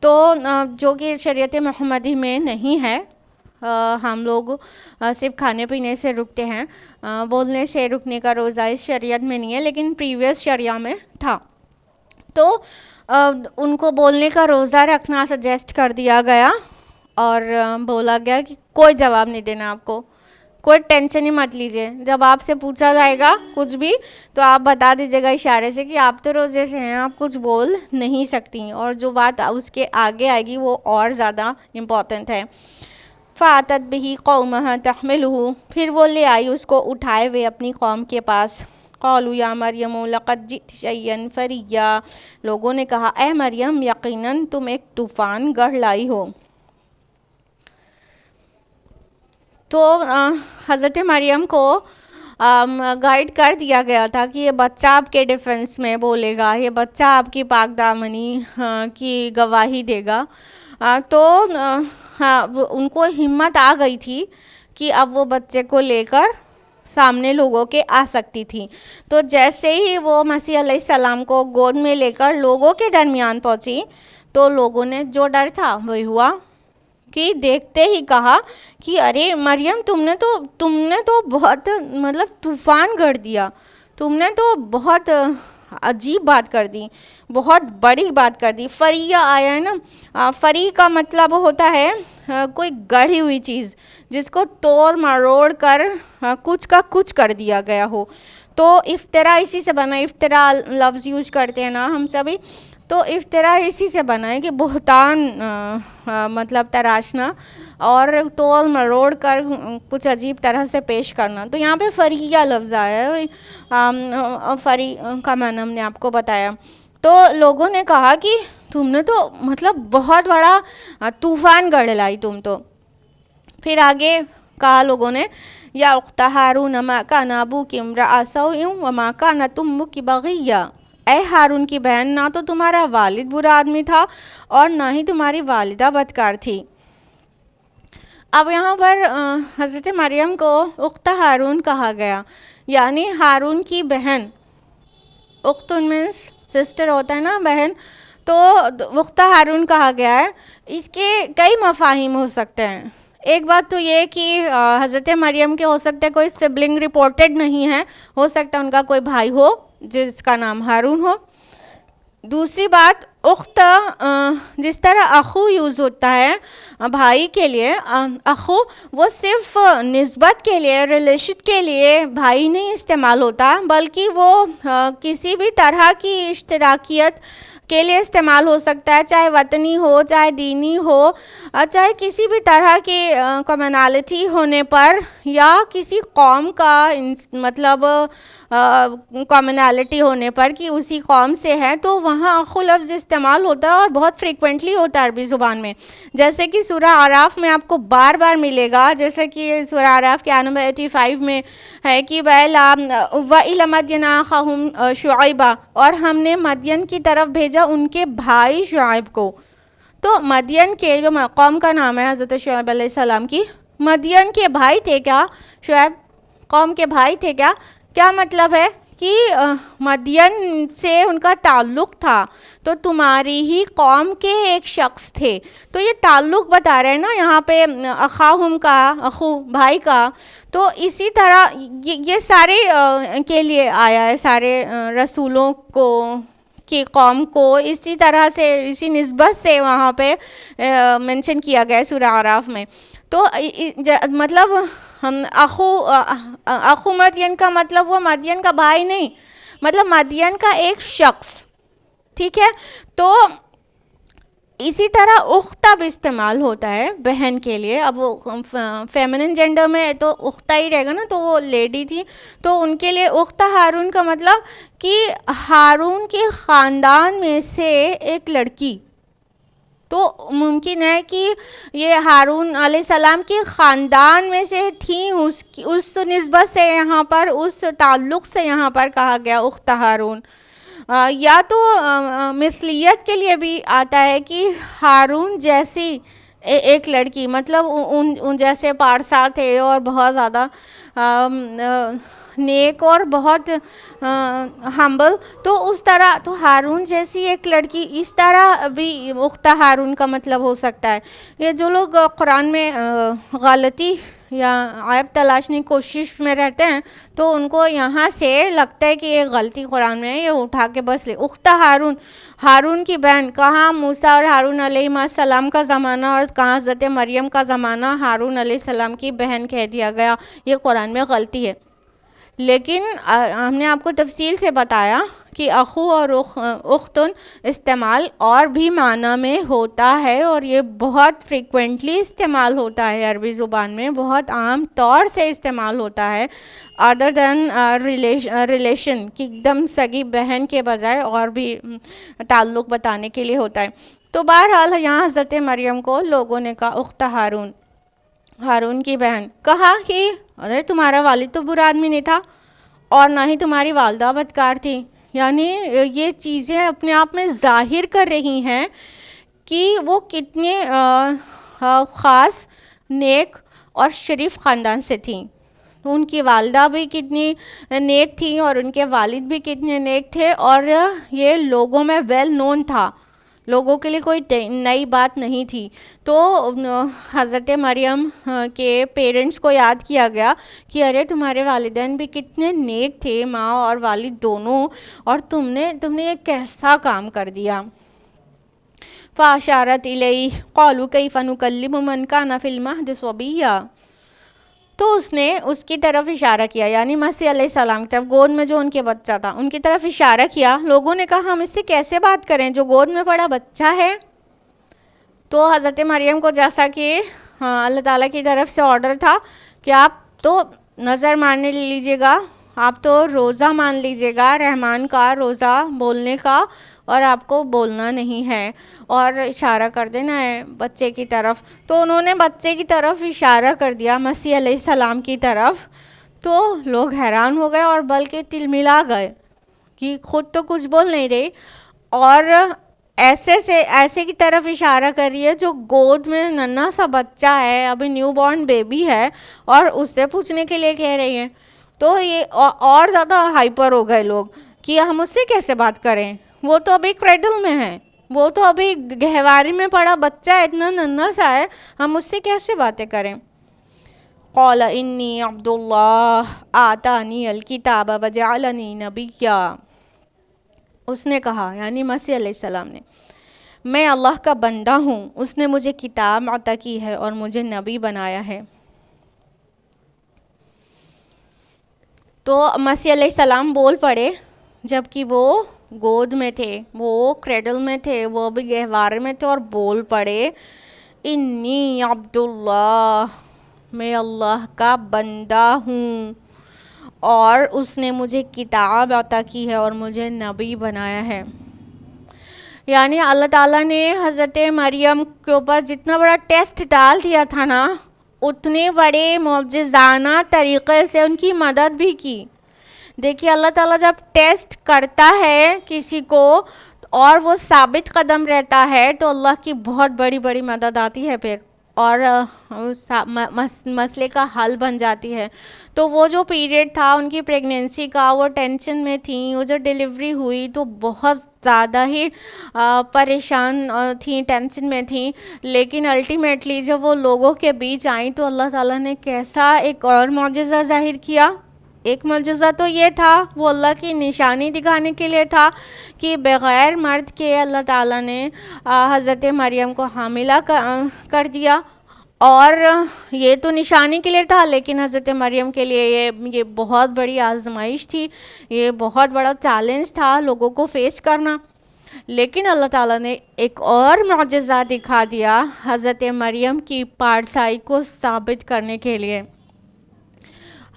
تو جو کہ شریعت محمدی میں نہیں ہے، ہم لوگ صرف کھانے پینے سے رکتے ہیں، بولنے سے رکنے کا روزہ اس شریعت میں نہیں ہے، لیکن پریویس شریعہ میں تھا. تو ان کو بولنے کا روزہ رکھنا سجیسٹ کر دیا گیا اور بولا گیا کہ کوئی جواب نہیں دینا، آپ کو کوئی ٹینشن ہی مت لیجیے. جب آپ سے پوچھا جائے گا کچھ بھی تو آپ بتا دیجیے گا اشارے سے کہ آپ تو روزے سے ہیں، آپ کچھ بول نہیں سکتی. اور جو بات اس کے آگے آئے گی وہ اور زیادہ امپورٹنٹ ہے. فَأَتَتْ بِهِ قَوْمَهَا تَحْمِلُهُ، پھر وہ لے آئی اس کو اٹھائے ہوئے اپنی قوم کے پاس. قالوا یا مریم لقد جئت شیئا فریا، لوگوں نے کہا اے مریم یقیناً تم ایک طوفان گڑھ لائی ہو. تو حضرت مریم کو گائیڈ کر دیا گیا تھا کہ یہ بچہ آپ کے ڈیفنس میں بولے گا، یہ بچہ آپ کی پاک دامنی کی گواہی دے گا. تو ان کو ہمت آ گئی تھی کہ اب وہ بچے کو لے کر سامنے لوگوں کے آ سکتی تھی. تو جیسے ہی وہ مسیح علیہ السلام کو گود میں لے کر لوگوں کے درمیان پہنچی تو لوگوں نے جو ڈر تھا وہی ہوا کہ دیکھتے ہی کہا کہ ارے مریم تم نے تو بہت مطلب طوفان گڑھ دیا, تم نے تو بہت عجیب بات کر دی, بہت بڑی بات کر دی. فریہ آیا ہے نا, فری کا مطلب ہوتا ہے کوئی گڑھی ہوئی چیز جس کو توڑ مروڑ کر کچھ کا کچھ کر دیا گیا ہو. تو افطرا اسی سے بنا, افطرا لفظ یوز کرتے ہیں نا ہم سبھی, تو افطرا اسی سے بنا ہے کہ بہتان مطلب تراشنا اور توڑ مروڑ کر کچھ عجیب طرح سے پیش کرنا. تو یہاں پہ فریہ لفظ آیا ہے, فری کا معنی ہم نے آپ کو بتایا. تو لوگوں نے کہا کہ تم نے تو مطلب بہت بڑا طوفان گڑھ لائی تم تو. پھر آگے کہا لوگوں نے یا اخت ہارون ما کان ابوک امرأ سوء وما کانت امک بغیہ, اے ہارون کی بہن نہ تو تمہارا والد برا آدمی تھا اور نہ ہی تمہاری والدہ بدکار تھی. اب یہاں پر حضرت مریم کو اخت ہارون کہا گیا, یعنی ہارون کی بہن. اختن مینس سسٹر ہوتا ہے نا, بہن. تو اخت ہارون کہا گیا ہے. اس کے کئی مفاہیم ہو سکتے ہیں. ایک بات تو یہ کہ حضرت مریم کے ہو سکتا ہے کوئی سبلنگ رپورٹڈ نہیں ہے, ہو سکتا ہے ان کا کوئی بھائی ہو جس کا نام ہارون ہو. دوسری بات, اخت جس طرح اخو یوز ہوتا ہے بھائی کے لیے, اخو وہ صرف نسبت کے لیے, ریلیشن کے لیے بھائی نہیں استعمال ہوتا, بلکہ وہ کسی بھی طرح کی اشتراکیت کے لیے استعمال ہو سکتا ہے, چاہے وطنی ہو, چاہے دینی ہو, چاہے کسی بھی طرح کی کمیونلٹی ہونے پر, یا کسی قوم کا مطلب کمیونلٹی ہونے پر کہ اسی قوم سے ہے, تو وہاں اخو لفظ استعمال ہوتا ہے اور بہت فریکوینٹلی ہوتا ہے عربی زبان میں. جیسے کہ سورہ اعراف میں آپ کو بار بار ملے گا, جیسے کہ سورہ اعراف کے آیت نمبر 85 میں ہے کہ وَإِلَى مَدْيَنَ أَخَاهُمْ شُعَيْبًا, اور ہم نے مدین کی طرف بھیجا ان کے بھائی شعیب کو. تو مدین کے جو قوم کا نام ہے حضرت شعیب علیہ السلام کی, مدین کے بھائی تھے کیا شعیب, قوم کے بھائی تھے کیا. کیا مطلب ہے کہ مدین سے ان کا تعلق تھا, تو تمہاری ہی قوم کے ایک شخص تھے. تو یہ تعلق بتا رہے ہیں نا یہاں پہ, اخاہم کا, اخو بھائی کا. تو اسی طرح یہ سارے کے لیے آیا ہے, سارے رسولوں کو کی قوم کو اسی طرح سے, اسی نسبت سے وہاں پہ منشن کیا گیا ہے سورہ اعراف میں. تو مطلب اخو مدین کا مطلب وہ مدین کا بھائی نہیں, مطلب مدین کا ایک شخص, ٹھیک ہے. تو اسی طرح اختہ بھی استعمال ہوتا ہے بہن کے لیے. اب وہ فیمنن جینڈر میں تو اختہ ہی رہے گا نا, تو وہ لیڈی تھی, تو ان کے لیے اختہ ہارون کا مطلب کہ ہارون کے خاندان میں سے ایک لڑکی. تو ممکن ہے کہ یہ ہارون علیہ السلام کے خاندان میں سے تھیں, اس نسبت سے یہاں پر, اس تعلق سے یہاں پر کہا گیا اخت ہارون. یا تو مثلیت کے لیے بھی آتا ہے کہ ہارون جیسی ایک لڑکی, مطلب ان جیسے پارسا تھے اور بہت زیادہ نیک اور بہت ہمبل, تو اس طرح تو ہارون جیسی ایک لڑکی, اس طرح بھی اخت ہارون کا مطلب ہو سکتا ہے. یہ جو لوگ قرآن میں غلطی یا عیب تلاشنے کی کوشش میں رہتے ہیں, تو ان کو یہاں سے لگتا ہے کہ یہ غلطی قرآن میں ہے, یہ اٹھا کے بس لے. اخت ہارون, ہارون کی بہن, کہاں موسیٰ اور ہارون علیہ السلام کا زمانہ اور کہاں حضرت مریم کا زمانہ ہارون علیہ السلام کی بہن کہہ دیا گیا, یہ قرآن میں غلطی ہے. لیکن ہم نے آپ کو تفصیل سے بتایا کہ اخو اور اختن استعمال اور بھی معنی میں ہوتا ہے, اور یہ بہت فریکوینٹلی استعمال ہوتا ہے عربی زبان میں, بہت عام طور سے استعمال ہوتا ہے, ادر دین ریلیشن کی ایک دم سگی بہن کے بجائے اور بھی تعلق بتانے کے لیے ہوتا ہے. تو بہرحال یہاں حضرت مریم کو لوگوں نے کہا اخت ہارون, ہارون کی بہن. کہا کہ ارے تمہارا والد تو برا آدمی نہیں تھا اور نہ ہی تمہاری والدہ بدکار تھی. یعنی یہ چیزیں اپنے آپ میں ظاہر کر رہی ہیں کہ وہ کتنے خاص, نیک اور شریف خاندان سے تھیں. ان کی والدہ بھی کتنی نیک تھیں اور ان کے والد بھی کتنے نیک تھے، اور یہ لوگوں میں ویل نون تھا، لوگوں کے لیے کوئی نئی بات نہیں تھی۔ تو حضرت مریم کے پیرنٹس کو یاد کیا گیا کہ ارے تمہارے والدین بھی کتنے نیک تھے، ماں اور والد دونوں، اور تم نے یہ کیسا کام کر دیا۔ فَأَشَارَتْ إِلَيْهِ قَالُوا كَيْفَ نُكَلِّمُ مَنْ كَانَ فِي الْمَهْدِ صَبِيًّا، تو اس نے اس کی طرف اشارہ کیا، یعنی مسیح علیہ السلام کی طرف، گود میں جو ان کے بچہ تھا ان کی طرف اشارہ کیا۔ لوگوں نے کہا ہم اس سے کیسے بات کریں جو گود میں پڑا بچہ ہے؟ تو حضرت مریم کو جیسا کہ اللہ تعالیٰ کی طرف سے آرڈر تھا کہ آپ تو نظر ماننے لیجیے گا، آپ تو روزہ مان لیجیے گا رحمان کا، روزہ بولنے کا، اور آپ کو بولنا نہیں ہے اور اشارہ کر دینا ہے بچے کی طرف۔ تو انہوں نے بچے کی طرف اشارہ کر دیا، مسیح علیہ السلام کی طرف۔ تو لوگ حیران ہو گئے اور بلکہ تلملا گئے کہ خود تو کچھ بول نہیں رہی، اور ایسے کی طرف اشارہ کر رہی ہے جو گود میں ننھا سا بچہ ہے، ابھی نیو بورن بیبی ہے، اور اس سے پوچھنے کے لیے کہہ رہی ہے۔ تو یہ اور زیادہ ہائپر ہو گئے لوگ کہ ہم اس سے کیسے بات کریں، وہ تو ابھی کریڈل میں ہے، وہ تو ابھی گہواری میں پڑا بچہ ہے، اتنا ننھا سا ہے، ہم اس سے کیسے باتیں کریں۔ قال انی عبد اللہ آتانی الکتاب وجعلنی نبیا، اس نے کہا یعنی مسیح علیہ السلام نے، میں اللہ کا بندہ ہوں، اس نے مجھے کتاب عطا کی ہے اور مجھے نبی بنایا ہے۔ تو مسیح علیہ السلام بول پڑے جبکہ وہ گود میں تھے، وہ کریڈل میں تھے، وہ بھی گہوارے میں تھے، اور بول پڑے انی عبد اللہ، میں اللہ کا بندہ ہوں اور اس نے مجھے کتاب عطا کی ہے اور مجھے نبی بنایا ہے۔ یعنی اللہ تعالیٰ نے حضرت مریم کے اوپر جتنا بڑا ٹیسٹ ڈال دیا تھا نا، اتنے بڑے معجزانہ طریقے سے ان کی مدد بھی کی۔ دیکھیے اللہ تعالیٰ جب ٹیسٹ کرتا ہے کسی کو اور وہ ثابت قدم رہتا ہے تو اللہ کی بہت بڑی بڑی مدد آتی ہے پھر، اور مسئلے کا حل بن جاتی ہے۔ تو وہ جو پیریڈ تھا ان کی پریگنینسی کا، وہ ٹینشن میں تھیں، وہ جو ڈیلیوری ہوئی تو بہت زیادہ ہی پریشان تھیں، ٹینشن میں تھیں، لیکن الٹیمیٹلی جب وہ لوگوں کے بیچ آئیں تو اللہ تعالیٰ نے کیسا ایک اور معجزہ ظاہر کیا۔ ایک معجزہ تو یہ تھا، وہ اللہ کی نشانی دکھانے کے لیے تھا کہ بغیر مرد کے اللہ تعالیٰ نے حضرت مریم کو حاملہ کر دیا، اور یہ تو نشانی کے لیے تھا، لیکن حضرت مریم کے لیے یہ بہت بڑی آزمائش تھی، یہ بہت بڑا چیلنج تھا لوگوں کو فیس کرنا۔ لیکن اللہ تعالیٰ نے ایک اور معجزہ دکھا دیا حضرت مریم کی پارسائی کو ثابت کرنے کے لیے۔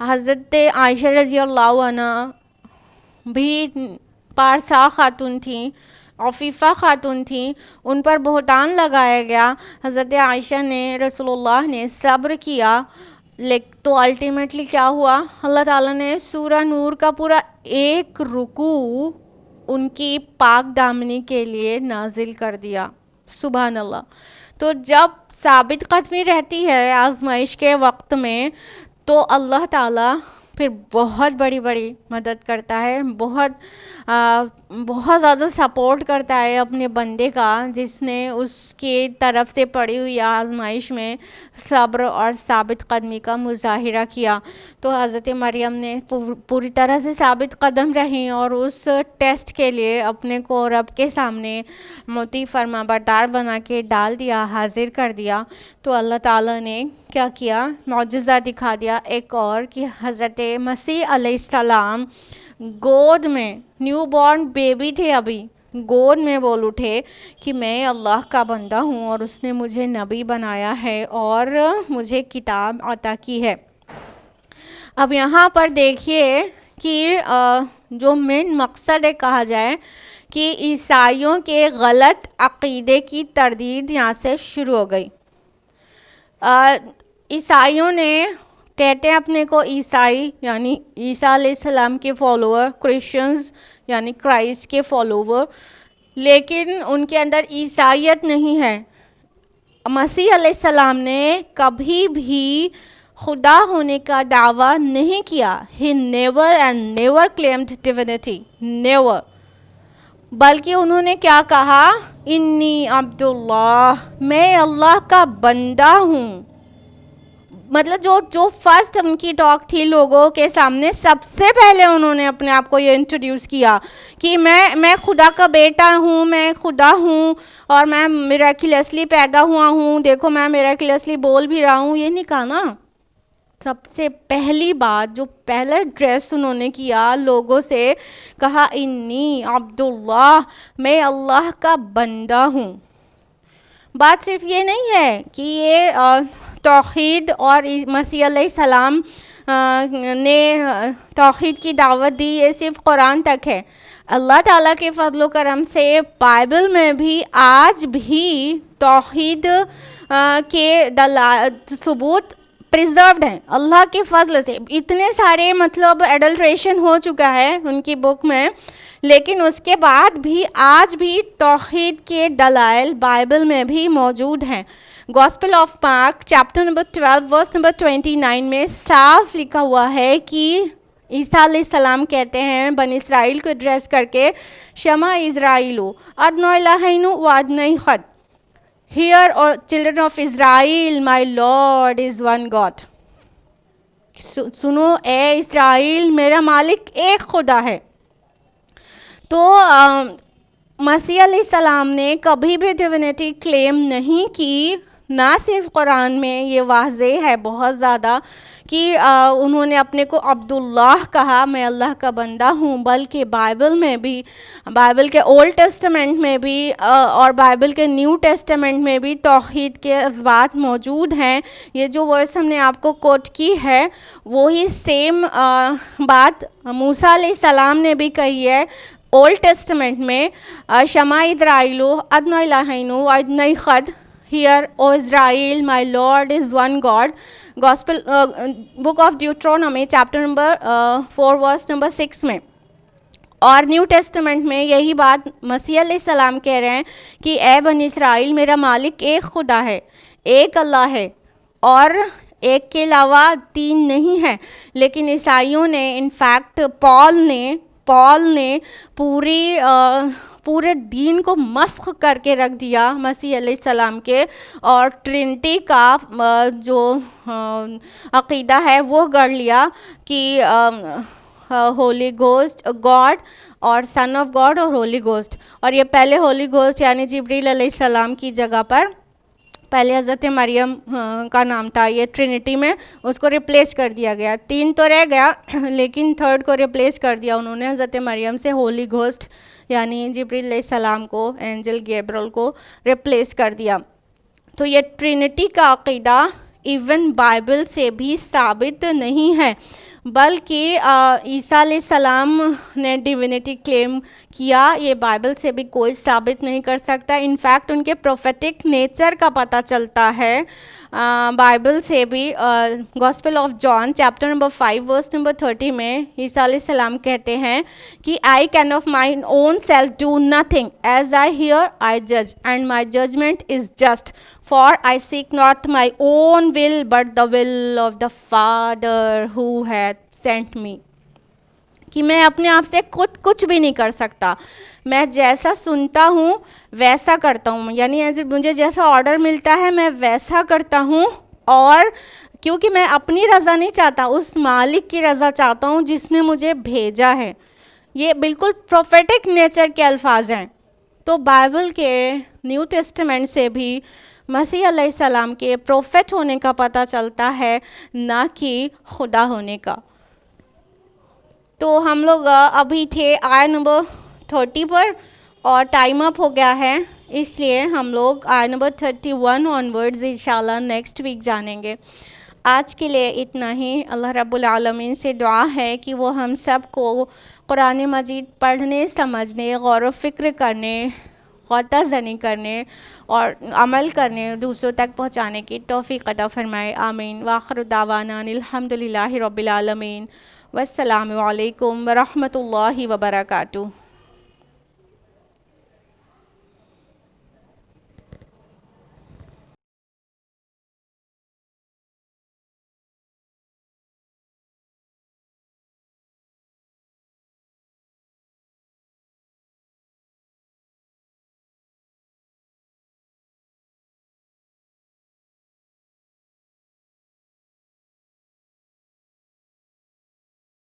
حضرت عائشہ رضی اللہ عنہ بھی پارسا خاتون تھیں، عفیفہ خاتون تھیں، ان پر بہتان لگایا گیا، حضرت عائشہ نے، رسول اللہ نے صبر کیا، تو الٹیمیٹلی کیا ہوا، اللہ تعالیٰ نے سورہ نور کا پورا ایک رکوع ان کی پاک دامنی کے لیے نازل کر دیا۔ سبحان اللہ۔ تو جب ثابت قدمی رہتی ہے آزمائش کے وقت میں تو اللہ تعالیٰ پھر بہت بڑی بڑی مدد کرتا ہے، بہت زیادہ سپورٹ کرتا ہے اپنے بندے کا جس نے اس کی طرف سے پڑی ہوئی آزمائش میں صبر اور ثابت قدمی کا مظاہرہ کیا۔ تو حضرت مریم نے پوری طرح سے ثابت قدم رہیں اور اس ٹیسٹ کے لیے اپنے کو رب کے سامنے مطیع فرما بردار بنا کے ڈال دیا، حاضر کر دیا۔ تو اللہ تعالیٰ نے کیا کیا، معجزہ دکھا دیا ایک اور، کہ حضرت مسیح علیہ السلام گود میں، نیو بورن بیبی تھے ابھی، گود میں بول اٹھے کہ میں اللہ کا بندہ ہوں اور اس نے مجھے نبی بنایا ہے اور مجھے کتاب عطا کی ہے۔ اب یہاں پر دیکھیے کہ جو مین مقصد ہے کہا جائے کہ عیسائیوں کے غلط عقیدے کی تردید یہاں سے شروع ہو گئی۔ عیسائیوں نے کہتے ہیں اپنے کو عیسائی، یعنی عیسیٰ علیہ السلام کے فالوور، کرسچنز یعنی کرائسٹ کے فالوور، لیکن ان کے اندر عیسائیت نہیں ہے۔ مسیح علیہ السلام نے کبھی بھی خدا ہونے کا دعویٰ نہیں کیا. He never and never claimed divinity. Never. بلکہ انہوں نے کیا کہا؟ انی عبداللہ، میں اللہ کا بندہ ہوں. مطلب جو فرسٹ ان کی ٹاک تھی لوگوں کے سامنے، سب سے پہلے انہوں نے اپنے آپ کو یہ انٹروڈیوس کیا کہ میں خدا کا بیٹا ہوں، میں خدا ہوں اور میں میراکلیسلی پیدا ہوا ہوں، دیکھو میں میراکلیسلی بول بھی رہا ہوں. یہ نہیں کہا نا. سب سے پہلی بات جو پہلا ایڈریس انہوں نے کیا لوگوں سے، کہا انی عبداللہ، میں اللہ کا بندہ ہوں. بات صرف یہ نہیں ہے کہ یہ توحید اور مسیح علیہ السلام نے توحید کی دعوت دی، یہ صرف قرآن تک ہے. اللہ تعالیٰ کے فضل و کرم سے بائبل میں بھی آج بھی توحید کے ثبوت پریزروڈ ہیں اللہ کے فضل سے. اتنے سارے مطلب ایڈلٹریشن ہو چکا ہے ان کی بک میں، لیکن اس کے بعد بھی آج بھی توحید کے دلائل بائبل میں بھی موجود ہیں. Gospel of Mark chapter number 12 verse number 29 میں صاف لکھا ہوا ہے کہ عیسیٰ علیہ السلام کہتے ہیں بنی اسرائیل کو ایڈریس کر کے، شما اسرائیلو ادنو الہین و ادنی خد. Hear, O children of Israel, my Lord is one God. سنو اے اسرائیل، میرا مالک ایک خدا ہے. تو مسیح علیہ السلام نے کبھی بھی ڈیوینٹی کلیم نہیں کی. نہ صرف قرآن میں یہ واضح ہے بہت زیادہ کہ انہوں نے اپنے کو عبداللہ کہا، میں اللہ کا بندہ ہوں، بلکہ بائبل میں بھی، بائبل کے اولڈ ٹیسٹمنٹ میں بھی اور بائبل کے نیو ٹیسٹمنٹ میں بھی توحید کے اثبات موجود ہیں. یہ جو ورس ہم نے آپ کو کوٹ کی ہے وہی سیم بات موسیٰ علیہ السلام نے بھی کہی ہے اولڈ ٹیسٹمنٹ میں، شما اسرائیلو ادنو الہین و ادنی خد. Hear, O Israel, my Lord is one God. Gospel book of Deuteronomy chapter number 4 verse number 6 میں. اور نیو ٹیسٹمنٹ میں یہی بات مسیح علیہ السلام کہہ رہے ہیں کہ اے بنی اسرائیل، میرا مالک ایک خدا ہے، ایک اللہ ہے اور ایک کے علاوہ تین نہیں ہے. لیکن عیسائیوں نے انفیکٹ پال نے پورے دین کو مسخ کر کے رکھ دیا مسیح علیہ السلام کے، اور ٹرینٹی کا جو عقیدہ ہے وہ گڑھ لیا کہ ہولی گوسٹ گاڈ اور سن آف گاڈ اور ہولی گوسٹ. اور یہ پہلے ہولی گوسٹ یعنی جبریل علیہ السلام کی جگہ پر پہلے حضرت مریم کا نام تھا، یہ ٹرینٹی میں اس کو ریپلیس کر دیا گیا. تین تو رہ گیا لیکن تھرڈ کو ریپلیس کر دیا انہوں نے حضرت مریم سے، ہولی گوسٹ یعنی جبریل علیہ السلام کو، اینجل گیبریل کو ریپلیس کر دیا. تو یہ ٹرینٹی کا عقیدہ ایون بائبل سے بھی ثابت نہیں ہے، بلکہ عیسیٰ علیہ السلام نے ڈیوینٹی کلیم کیا، یہ بائبل سے بھی کوئی ثابت نہیں کر سکتا. انفیکٹ ان کے پروفیٹک نیچر کا پتہ چلتا ہے بائبل سے بھی. Gospel of John chapter number 5 verse number 30 میں عیسیٰ علیہ السلام کہتے ہیں کہ I can of my own self do nothing, as I hear I جج and my judgment is just, for I seek not my own will but the will of the father who hath sent می. کہ میں اپنے آپ سے خود کچھ بھی نہیں کر سکتا، میں جیسا سنتا ہوں ویسا کرتا ہوں، یعنی مجھے جیسا آرڈر ملتا ہے میں ویسا کرتا ہوں. اور کیونکہ میں اپنی رضا نہیں چاہتا، اس مالک کی رضا چاہتا ہوں جس نے مجھے بھیجا ہے. یہ بالکل پروفیٹک نیچر کے الفاظ ہیں. تو بائبل کے نیو ٹیسٹمنٹ سے بھی مسیح علیہ السلام کے پروفیٹ ہونے کا پتہ چلتا ہے، نہ کہ خدا ہونے کا. تو ہم لوگ ابھی تھے آیہ نمبر 30 پر اور ٹائم اپ ہو گیا ہے، اس لیے ہم لوگ آیہ نمبر 31 آن ورڈز انشاءاللہ نیکسٹ ویک جانیں گے. آج کے لیے اتنا ہی. اللہ رب العالمین سے دعا ہے کہ وہ ہم سب کو قرآن مجید پڑھنے، سمجھنے، غور و فکر کرنے، غوطہ زنی کرنے اور عمل کرنے، دوسروں تک پہنچانے کی توفیق عطا فرمائے. آمین. وآخر دعوانا الحمدللہ رب العالمین. والسلام علیکم ورحمۃ اللہ وبرکاتہ.